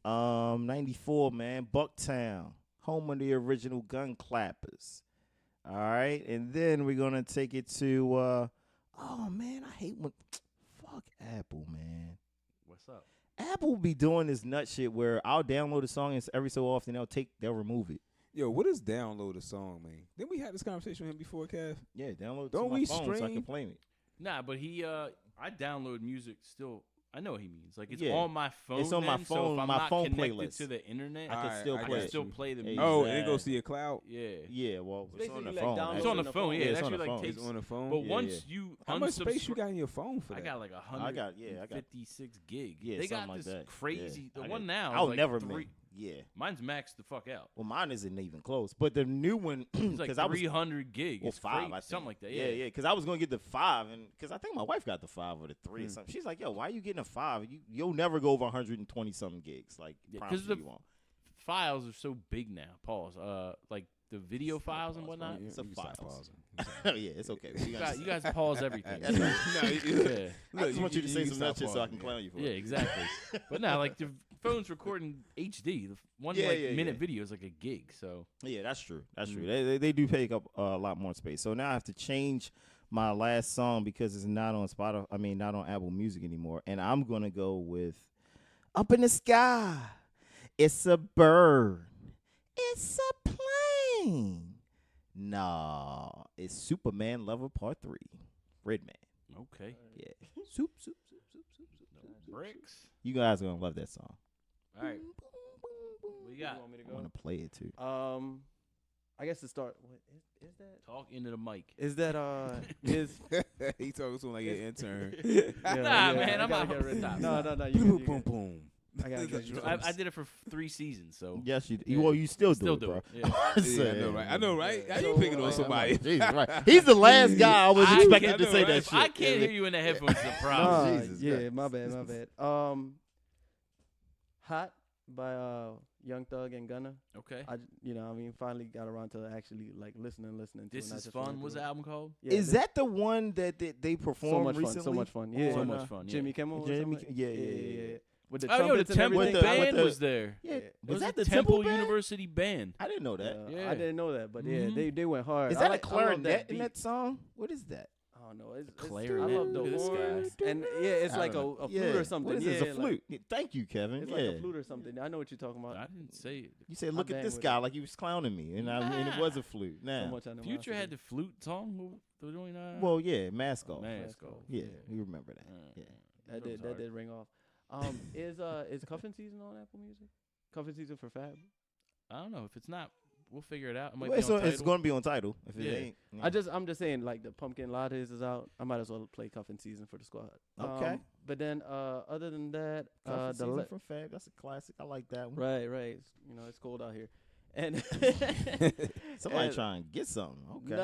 94, man. Bucktown, home of the original gun clappers. All right, and then we're gonna take it to oh man, I hate when fuck Apple, man. What's up? Apple be doing this nut shit where I'll download a song and every so often they'll remove it. Yo, what is download a song, man? Didn't we have this conversation with him before, Kev? Yeah, download it Don't to my we phone so I can stream? play it. Nah, but I download music still. I know what he means. Like it's Yeah. on my phone. It's on my then, so phone, if I'm my not phone connected playlist. to the internet, I can Alright, still I I play can it. still play the Hey, music. Oh, and it goes to your cloud. Yeah. Yeah, well, it's on Basically the like phone. downloading It's on the the phone. phone. Yeah, Yeah, it it's on actually the like phone. takes. It's on the phone. But Yeah, once yeah. you How much space you unsubscribe- got in your phone for that? I got like 156 gig. Yeah, they something got like this that. crazy. Yeah, The I one got- now. is I'll like never 3. make. Yeah. Mine's maxed the fuck out. Well, mine isn't even close, but the new one, It's like because I was 300 gig. well, It's 5, crazy. I think. Something like that. Yeah, yeah. Because I was gonna get the 5, and because I think my wife got the 5 or the 3 or something. She's like, "Yo, why are you getting a 5? You'll never go over 120 something gigs. Like, Yeah, promise 'cause you the- you won't." Files are so big now. Pause. Like the video files and whatnot. It's a You can stop files. pausing. Yeah, it's okay. You guys pause everything. That's right. No, Yeah. I just want you to say some nut stop shit so I can pausing, clown you for Yeah, it. exactly. But now, like the phone's recording HD. The one Yeah, like yeah, minute yeah. video is like a gig. So Yeah, that's true. That's true. They do take up a lot more space. So now I have to change my last song because it's not on Spotify. I mean, not on Apple Music anymore. And I'm gonna go with "Up in the Sky." It's a bird. It's a plane. Nah, it's Superman Lover Part 3. Redman. okay. Yeah. Soup. Bricks. You guys are gonna love that song. All right. We got. Want me to I go? want to play it too. I guess to start. What is that? Talk into the mic. Is that is He talking to him like an intern. Nah, man, I I'm gotta out. get rid- Stop, No, stop. no, you Boom, good, boom, you good. boom. I gotta get you. I did it for 3 seasons. So Yes, you. Yeah. Well, you still Still do do it, it. bro. Yeah. I know, right? How you So, picking on somebody? Jesus, right. He's the last guy I was I expected can't- to say I know, that right? shit. I can't hear you in the headphones. It's a problem. Nah, Jesus yeah, Christ. my bad. Hot by Young Thug and Gunna. Okay. Finally got around to actually like listening to it. This not is just fun. running What's through the it. album called? Yeah, Is that the one that they so performed much recently? fun? So much fun. Yeah, So on, much fun, yeah. Jimmy Kimmel. or Jimmy, something? yeah. With the Oh, yo, the trumpets and Temple everything. With Band the- was there. Yeah. Yeah. Was that a the Temple Band? University band? I didn't know that. Yeah. I didn't know that, but Mhm. they went hard. Is I that like- a I love clarinet in beat. that song? What is that? I don't know. It's clarinet. I love the Look at this horns. guy. And yeah, it's I like a don't know. flute or something. What is yeah, this, a like- flute? Thank you, Kevin. It's yeah. like a flute or something. I know what you're talking about. I didn't say it. You said, I look at bang this with guy it. like he was clowning me, and it was a flute. Now, So much I know Future how to had do. the flute song. The joint, well, yeah, mask off. Mask off. Yeah, we remember that. Yeah. That did ring off. Is cuffing season on Apple Music? Cuffing season for Fab? I don't know if it's not. We'll figure it out. It might Well, be on it's Tidal. going to be on Tidal. If it Yeah. ain't, yeah. I'm just saying, like the Pumpkin Lattes is out. I might as well play cuffing season for the squad. Okay. But then other than that, Cuffing the Season from Fab, that's a classic. I like that one. right. It's cold out here, and Somebody and- trying to get something. Okay.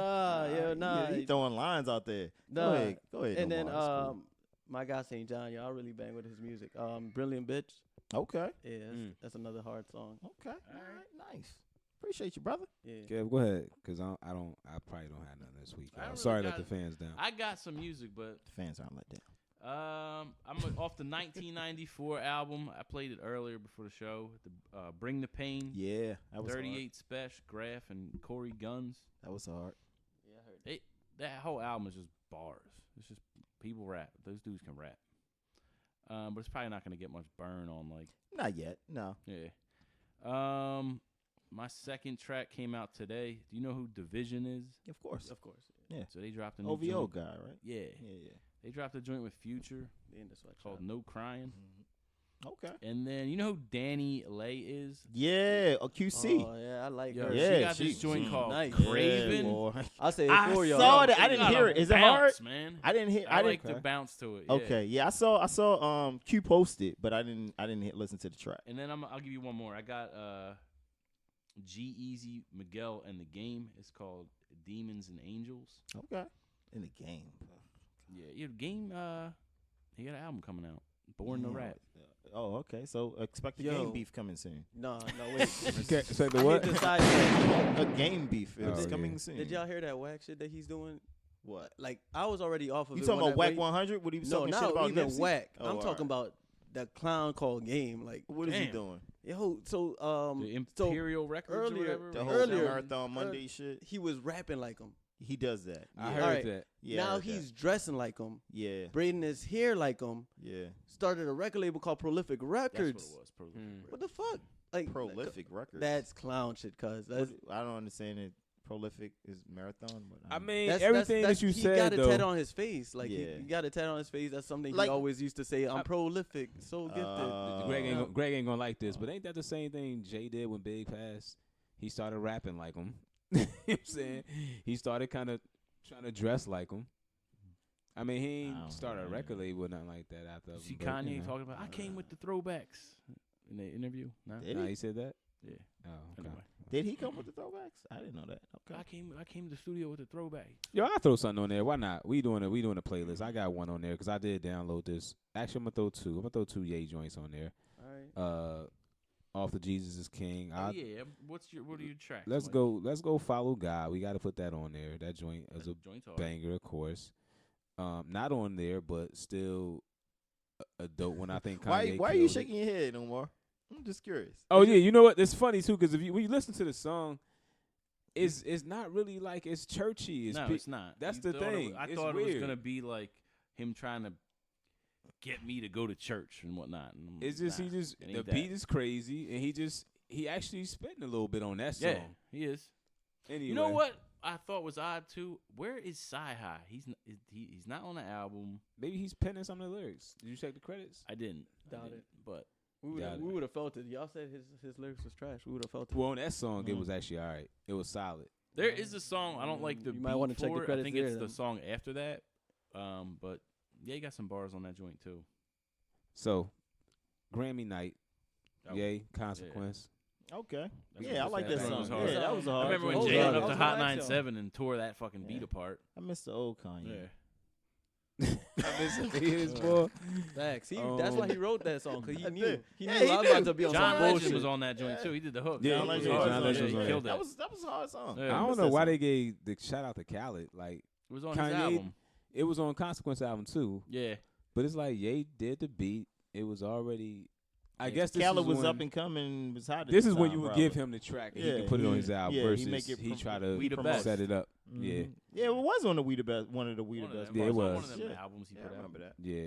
Nah. He throwing lines out there. Nah. Go ahead. And then Nomar, it's cool. my guy St. John, I really bang with his music. Brilliant Bitch. Okay. Yeah, that's another hard song. Okay. All right. Nice. Appreciate you, brother. Yeah. Kev, go ahead, because I probably don't have nothing this week. I don't Sorry really to let the fans down. I got some music, but The fans aren't let down. I'm off the 1994 album. I played it earlier before the show. The Bring the Pain. Yeah, that was 38 Special, Graf, and Corey Guns. That was hard. Yeah, I heard. That whole album is just bars. It's just people rap. Those dudes can rap. But it's probably not going to get much burn on like. Not yet. No. Yeah. My second track came out today. Do you know who Division is? Of course. Yeah. So they dropped a new OVO joint. guy, right? Yeah. Yeah. They dropped a joint with Future In the sweatshop. called No Crying. Okay. And then you know who Danny Lay is? Yeah. A QC. Oh yeah, I like Yo, her. she Yeah, got this joint called nice. Craven. boy. I'll say it I for y'all. saw that. She I didn't got hear a it. Is it hard? bounce, man. I didn't hear. I I like didn't. the bounce to it. Yeah. Okay. Yeah. I saw. Q posted, but I didn't listen to the track. And then I'll give you one more. I got G Easy Miguel and the Game. It's called Demons and Angels. Okay. In the game. Yeah, your Game. He got an album coming out. Born to Yeah. Rap. Oh, okay. So expect the Yo. game beef coming soon. No, wait. Okay, say the I what? hate the side track. A game beef is Oh, coming yeah. soon. Did y'all hear that whack shit that he's doing? What? Like I was already off of You it. talking when about Whack when- 100? What he was No, talking not shit about even Nipsey? whack. Oh, I'm all talking right. about that clown called Game. Like, What is he Damn. doing? yo, so The Imperial Records or earlier- whatever. The whole Earlier- Marathon Monday shit. he was rapping like him. He does that. I Yeah. heard Alright. that. Yeah, I Now heard that. he's dressing like him, Yeah. braiding his hair like him. Yeah. Started a record label called Prolific That's Records. what it was. Prolific Records. What the fuck? Like Prolific records. That's clown shit, cuz. That's I don't understand it. Prolific is marathon, but I mean, that's, everything that's, that you he said, got a tat though. on his face. Like Yeah. he got a tat on his face. That's something Like- he always used to say. I'm prolific, so gifted. Greg ain't gonna like this, but ain't that the same thing Jay did when Big passed? He started rapping like him. You know what I'm saying? He started kind of trying to dress like him. I mean, he I don't ain't started a know. record label or nothing like that after. See but, Kanye you know. talking about, I came with the throwbacks in the interview. No? Did Nah, he? he said that. Yeah. Oh, okay. Anyway. Did he come with the throwbacks? I didn't know that. Okay. I came to the studio with the throwback. Yo, I'll throw something on there. Why not? We doing a playlist. I got one on there because I did download this. Actually, I'm gonna throw two. I'm gonna throw two Ye joints on there. All right. Off the Jesus is King. Oh, yeah. What are your tracks? Let's Mike? go. Let's go. Follow God. We got to put that on there. That joint is a Joint's hard. banger, of course. Not on there, but still a dope one. I think. Kanye Why are you killed it. shaking your head no more? I'm just curious. Oh yeah, you know what? It's funny too because when you listen to the song, it's not really like it's churchy. It's No, pe- it's not. That's You the thought it thing. was- I It's thought it was weird. gonna be like him trying to get me to go to church and whatnot. And I'm It's just like, he just it the ain't beat that. is crazy and he actually spitting a little bit on that song. Yeah, he is. Anyway, You know what I thought was odd too? Where is Sci-Hi? He's not on the album. Maybe he's penning some of the lyrics. Did you check the credits? I didn't. Doubt it. But We Got it. would have felt it. Y'all said his lyrics was trash. We would have felt it. Well, on that song, it Mhm. was actually all right. It was solid. there is a song I don't like the You might beat wanna check the for it. I credits think there it's the then. song after that. But yeah, you got some bars on that joint too. So, Grammy night, Oh, yay, Consequence. Okay. That's Yeah, I what like was that that song. was hard. Yeah, that was a I hard. remember when joint. Jay went up that to was my Hot next 97 and tore that fucking beat Yeah. apart. I miss the old Kanye. Yeah. His boy. Facts. That's why he wrote that song because he I knew did. he Yeah, knew he I was about knew. to be on John some Legend bullshit. was on that joint too. He did the hook. Yeah, John yeah, Legend John was Legend on was there. on He there. killed That that. was a hard song. Yeah. I I don't miss know that why song. they gave the shout out to Khaled. Like, It was on Kanye- his album. it was on Consequence album too, Yeah. but it's like Ye did the beat. It was already I guess this Khaled is was when, up and coming. Was hot. At This the is when time, you would probably. give him the track and he Yeah, can put it on he- his album yeah, he versus make it he prom- try to We the best. set it up. Mhm. Yeah. Yeah, it was on the We the Best, one of the We the One of Best. them. Yeah, it One was. of them Yeah. albums he Yeah, put I out. remember that. Yeah.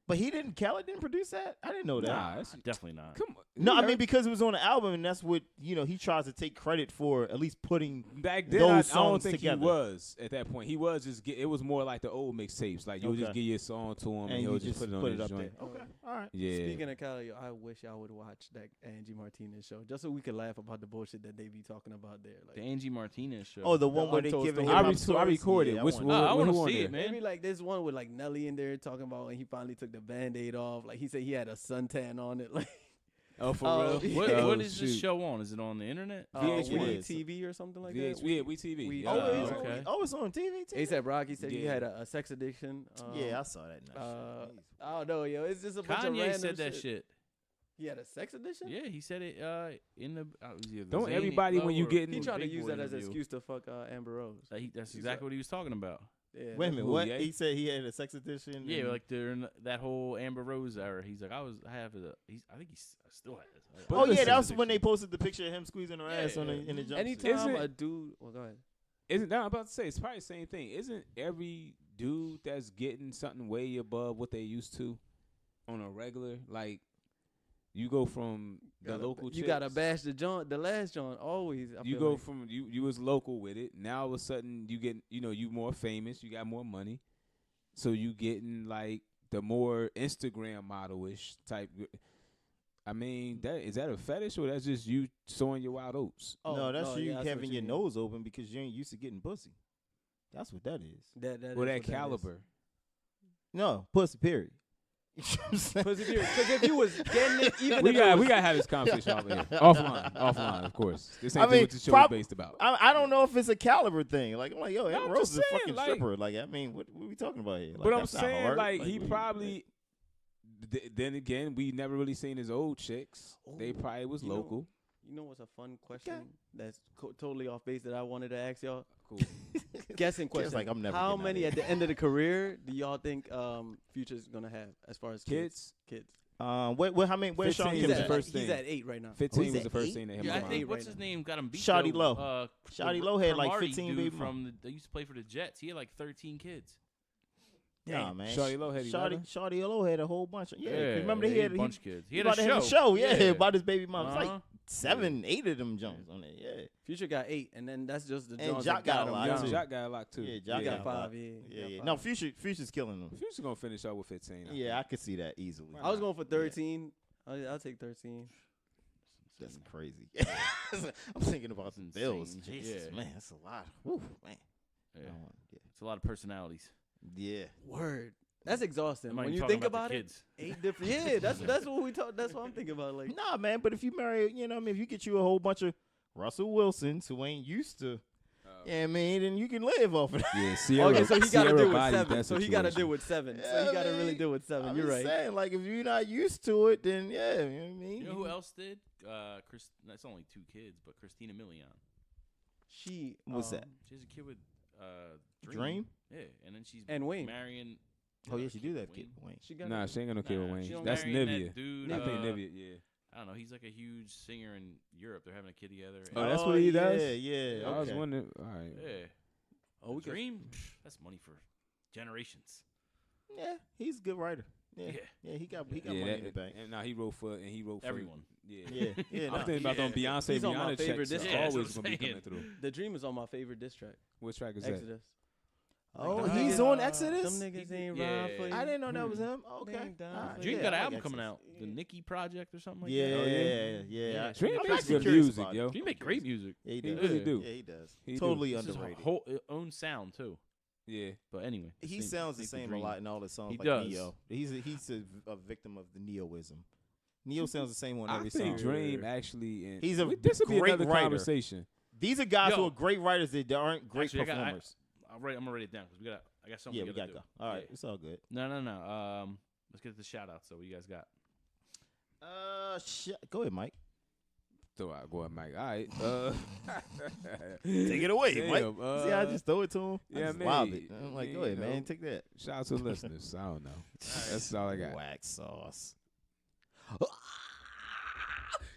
But Khaled didn't produce that? I didn't know that. Nah, that's Definitely not. come on. No, You I mean heard- because it was on the album, and that's what he tries to take credit for, at least putting back then those I don't songs think together. he was at that point. He was just it was more like the old mixtapes. Like you would just Okay. give your song to him and, and he'll you just put it on his up joint. there. Okay, all right. Yeah. Speaking of Cali, I wish I would watch that Angie Martinez show just so we could laugh about the bullshit that they be talking about there. The Like, Angie Martinez show. Oh, the one where they Untold giving Story. hip I hop stories? recorded. Yeah, Which want one? I want who to on see there? it, man. maybe like there's one with like Nelly in there talking about when he finally took the Band-Aid off. Like he said he had a suntan on it. Like Oh, for Oh, real? yeah. What, Oh, what is this shoot. show on? Is it on the internet? VH1. We TV or something like VH, that. yeah, we TV. We- yeah. Oh, Oh, it's okay. it's on TV too. ASAP Rocky said he Yeah. had a sex addiction. Yeah, I saw that. I don't know, yo. It's just a bunch of Kanye random said that shit. He had a sex addiction? Yeah, he said it in the. It was either the Don't Zany everybody when you Flow or getting- He tried to Big use Boy that as an interview. excuse to fuck Amber Rose. That's He's exactly what he was talking about. Yeah, Wait a minute, Who, what? Ye? He said he had a sex addiction. Yeah, and- like during that whole Amber Rose era, he's like, I have a. I think he's still has. But Oh yeah, listen, that was when they posted the picture of him squeezing her ass Yeah. on in the jumpsuit. Anytime Isn't- a dude, well, go ahead. Isn't that I'm about to say? It's probably the same thing. Isn't every dude that's getting something way above what they used to on a regular, like you go from the local You gotta chicks, bash the last joint always. I you feel go like. from you was local with it. Now all of a sudden you get you more famous, you got more money, so you getting like the more Instagram model-ish type. I mean, is that a fetish or that's just you sowing your wild oats? no, that's you yeah, that's having what your mean. nose open because you ain't used to getting pussy. That's what that is. That Or is that what is. caliber? No, pussy. Period. You know what I'm saying? Because if you was getting it, even We if got it was, to have this conversation over here. Offline, of course. This ain't I mean, what the show is based about. I don't know if it's a caliber thing. Like I'm like, yo, No, Amber I'm Rose just is a saying, fucking like- stripper. Like I mean, what we talking about here? Like, But I'm that's not saying, hard. like, he what- probably. Then again, we never really seen his old chicks. They Oh, probably was you know- local. you know what's a fun question that's totally off base that I wanted to ask y'all? Cool. Guessing Kid's question. like, I'm never How getting out many of at the end of the career do y'all think Future's gonna have as far as Kids? Kids. what? How many? Where's 15 Sean is Kim the at? first He's thing. at 8 right now. 15 he's was the at first 8? thing that hit Yeah, my I mind. think right what's now. his name got him beat. Shawty though. Low. Shawty Low had like Cromartie 15 dude baby from they used to play for the Jets. He had like 13 kids. Nah, man. Shawty Low had 11? Shawty Low had a whole bunch of remember he he had had a bunch of kids. He he had about a to have show. yeah, about his baby mom. It's like Uh-huh. 7, 8 of them Jones on it. Yeah. Future got 8, and then that's just the And Jones Jock that got a him lot, young. too. Jock got a lot too. Yeah, Jock He got got a lot. 5, yeah. He Yeah, got yeah. 5. No, Future's killing them. Future's gonna finish up with 15. I Yeah, I think. could see that easily. I was going for 13. I'll take 13. That's crazy. I'm thinking about some bills. insane. Jesus, Yeah. man, that's a lot. Whew, man. Yeah. I don't want- It's a lot of personalities. Yeah. Word. That's exhausting. I'm not When even you talking think about the it, kids. 8 different. Yeah, that's what we talk. That's what I'm thinking about. Like, Nah, man, but if you marry, you know, what I mean, if you get you a whole bunch of Russell Wilsons who ain't used to, I mean, then you can live off of that. Yeah, Sierra. okay, so he got to Sierra deal with bodied 7. that So he got to situation. deal with 7. Yeah, So he got to man. really deal with 7. I'm You're just right. saying, like, if you're not used to it, then yeah, you know what I mean. You know who else did? That's only 2 kids, but Christina Milian. She What's that? She has a kid with Dream? Yeah, and then she's And Wayne. marrying. Oh yeah, she do that kid. Wayne. She got Nah, she ain't got no kid with Nah, Wayne. she's That's marrying Nivea. that dude, I think uh, Nivea. Yeah. I don't know. He's like a huge singer in Europe. They're having a kid together. Oh, that's what he does? Yeah, yeah. I was okay. wondering. All right. Yeah. Oh, we could- Dream. That's money for generations. Yeah, he's a good writer. Yeah, Yeah. yeah, he got Yeah, money in the that, bank. and now he wrote for Everyone. Yeah. Yeah, yeah. I'm nah. thinking about them Beyonce, He's on my Rihanna favorite checks. disc are track. that's always what gonna I'm be coming saying. through. The Dream is on my favorite diss track. Which track is that? Exodus. Oh, Them he's niggas- on Exodus. Them niggas ain't Yeah. ride for you. I didn't know that was him. They Okay. ain't down Alright, for Dream yeah, got I an like album coming Exodus. out. The Nikki Project or something like Yeah, that. yeah. Yeah. Dream I'm makes actually good curious music, about yo. it. Dream make great music. Yeah, he He does. really do. Yeah, he does. He do. Totally It's his underrated. whole own sound too. Yeah. But anyway, He sounds the same a lot in all the songs. He like does. Neo. He's a victim of the Neoism. Neo sounds the same on I every think song. Dream actually. And He's a this would be great another writer. conversation. These are guys who Yo. are great writers that aren't great Actually, performers. I'm gonna write it down because I got something. Yeah, we gotta gotta do. go. All right, Yeah. it's all good. No. Let's get to the shout out. So what you guys got? Go ahead, Mike. So I go ahead, Mike. All right. Take it away, Damn, Mike. See, I just throw it to him. yeah, I just man. lob it. I'm like, Yeah, go ahead, you know. man. Take that. Shout out to the listeners. I don't know. That's all I got. Wax sauce.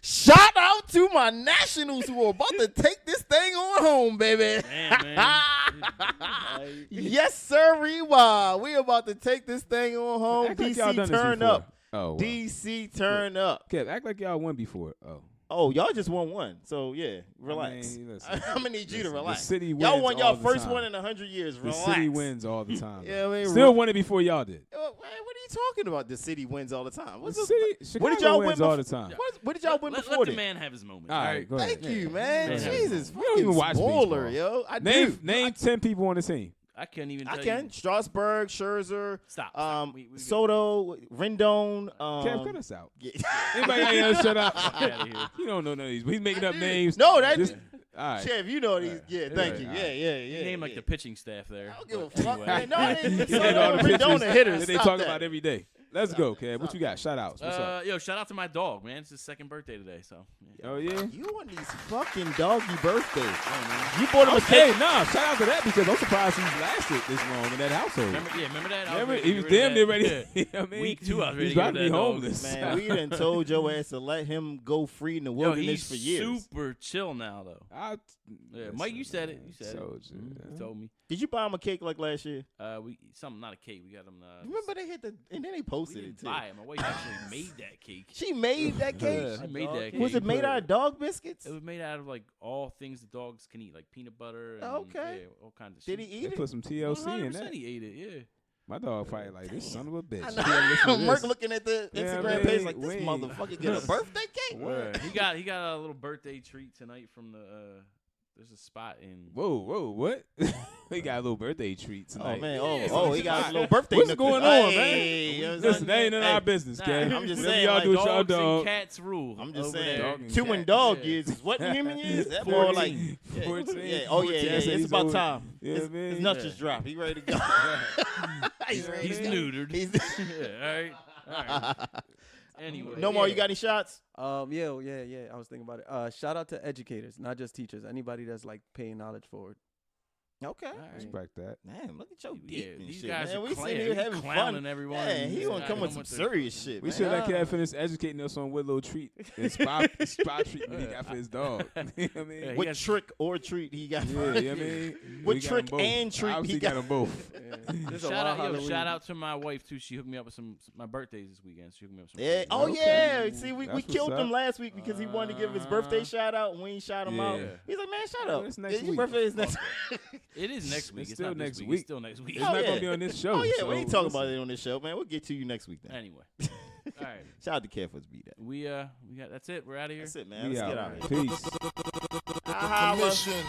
Shout out to my Nationals who are about to take this thing on home, baby. Damn, man. Yes, sir, Rewa. We about to take this thing on home. Act like y'all done DC, this turn before. up. Oh, wow. DC, turn up. Kev, act like y'all won before. Oh, y'all just won one. So, yeah, relax. I mean, listen, I'm going to need you to relax. The city wins Y'all won all y'all the first time. one in 100 years. Relax. The city wins all the time. Yeah, I mean, Still won it before y'all did. What are you talking about? The city wins all the time. The city, What did Chicago y'all wins win all before? the time. What did y'all win Let before the then? man have his moment. All right, go ahead. Thank you, man. Yeah. Jesus, We don't even watch spoiler, baseball. yo. I Name do. name 10 people on the team. I can't even. I tell can. You. Strasburg, Scherzer, Stop. We Soto, Rendon. Kev, cut us out. Yeah. Anybody got here? Shut up. Fuck outta here. You don't know none of these. He's making up names. No, that. Just, all right. Chev, you know these. Yeah, thank you. all Yeah, right. yeah. You name like the pitching staff there. I don't give a But fuck. anyway. Man. No, it's You know all the Soto, Rendon, pitchers and hitters. that they Stop talk that. about every day. Let's go, Kev. What you got? Shout outs. What's up? Yo, shout out to my dog, man. It's his second birthday today, so. Yeah. Oh, yeah? You on these fucking doggy birthdays. You bought him a Hey, cake. nah, shout out to that because I'm surprised he's lasted this long in that household. Remember that? Remember, ready he to was get rid damn of near that. ready. Yeah. You know what I mean? Week 2, I was ready He's to about get to be rid of that dog. homeless. Man, we done told your ass to let him go free in the Yo, wilderness he's for years. super chill now, though. Yeah, Mike, you said it. You said it. You told me. Did you buy him a cake like last year? Something, not a cake. We got him. Remember they hit and then they We posted didn't it too. buy it. My wife actually made that cake. She made that cake. Yeah, she made that cake. Was it made out of dog biscuits? It was made out of like all things the dogs can eat, like peanut butter. And, Okay. Yeah, all kinds of Did shit. he eat They it? put some TLC in 100% that. he ate it. Yeah. My dog probably like, this son of a bitch. I He gotta listen know. to Merc this. looking at the Yeah, Instagram man, page like, this wait. motherfucker get a birthday cake? Yeah. He got a little birthday treat tonight from the. There's a spot in. Whoa, what? He got a little birthday treat tonight. Oh, man. Yeah, He got a little birthday What's nookie. going on, Hey, you know what I'm Listen, saying? that ain't none of Hey, our business, Kev. I'm just Whatever saying, y'all like, do with y'all Dogs and dog. cats rule. I'm just over saying, there. Dog and 2 in cat. dog Yeah. years is what in human years? That more like 14. Yeah. Oh yeah. It's about old. time. Yeah, His man. nuts just dropped. He ready to go. He's neutered. Yeah, all right. Anyway. No more. You got any shots? Yeah. I was thinking about it. Shout out to educators, not just teachers. Anybody that's like paying knowledge forward. Okay. Respect that. Man, look at your Yeah, deep and these shit, guys man. are We clown- sitting here having clowning fun. everyone. Yeah, he Yeah, gonna come with some serious shit. We man. should let Kev finish educating us on what little treat and spot treatment he got for his dog. You know what I mean? Yeah, he What got- trick or treat he got? Yeah, you know what I mean? What We got trick them both. and treat Obviously he got? them both. There's a Shout wild out, Halloween. shout out to my wife too. She hooked me up with my birthdays this weekend. She hooked me up with some. Yeah. presents. Oh Okay. yeah. See, we That's killed what's him up. last week because he wanted to give his birthday shout out, and we ain't shout him out. Yeah. He's like, man, shut Oh, up. it's next Your week. birthday is next. It is next week. It's It's still not next this week. It's still next week. It's Oh, not yeah. gonna be on this show. Oh yeah, so we ain't talking listen. about it on this show, man. We'll get to you next week then. Anyway. All right. Shout out to Kev for his beat that. We got that's it. We're out of here. That's it, man. We Let's out. get out of here. Peace. The commission.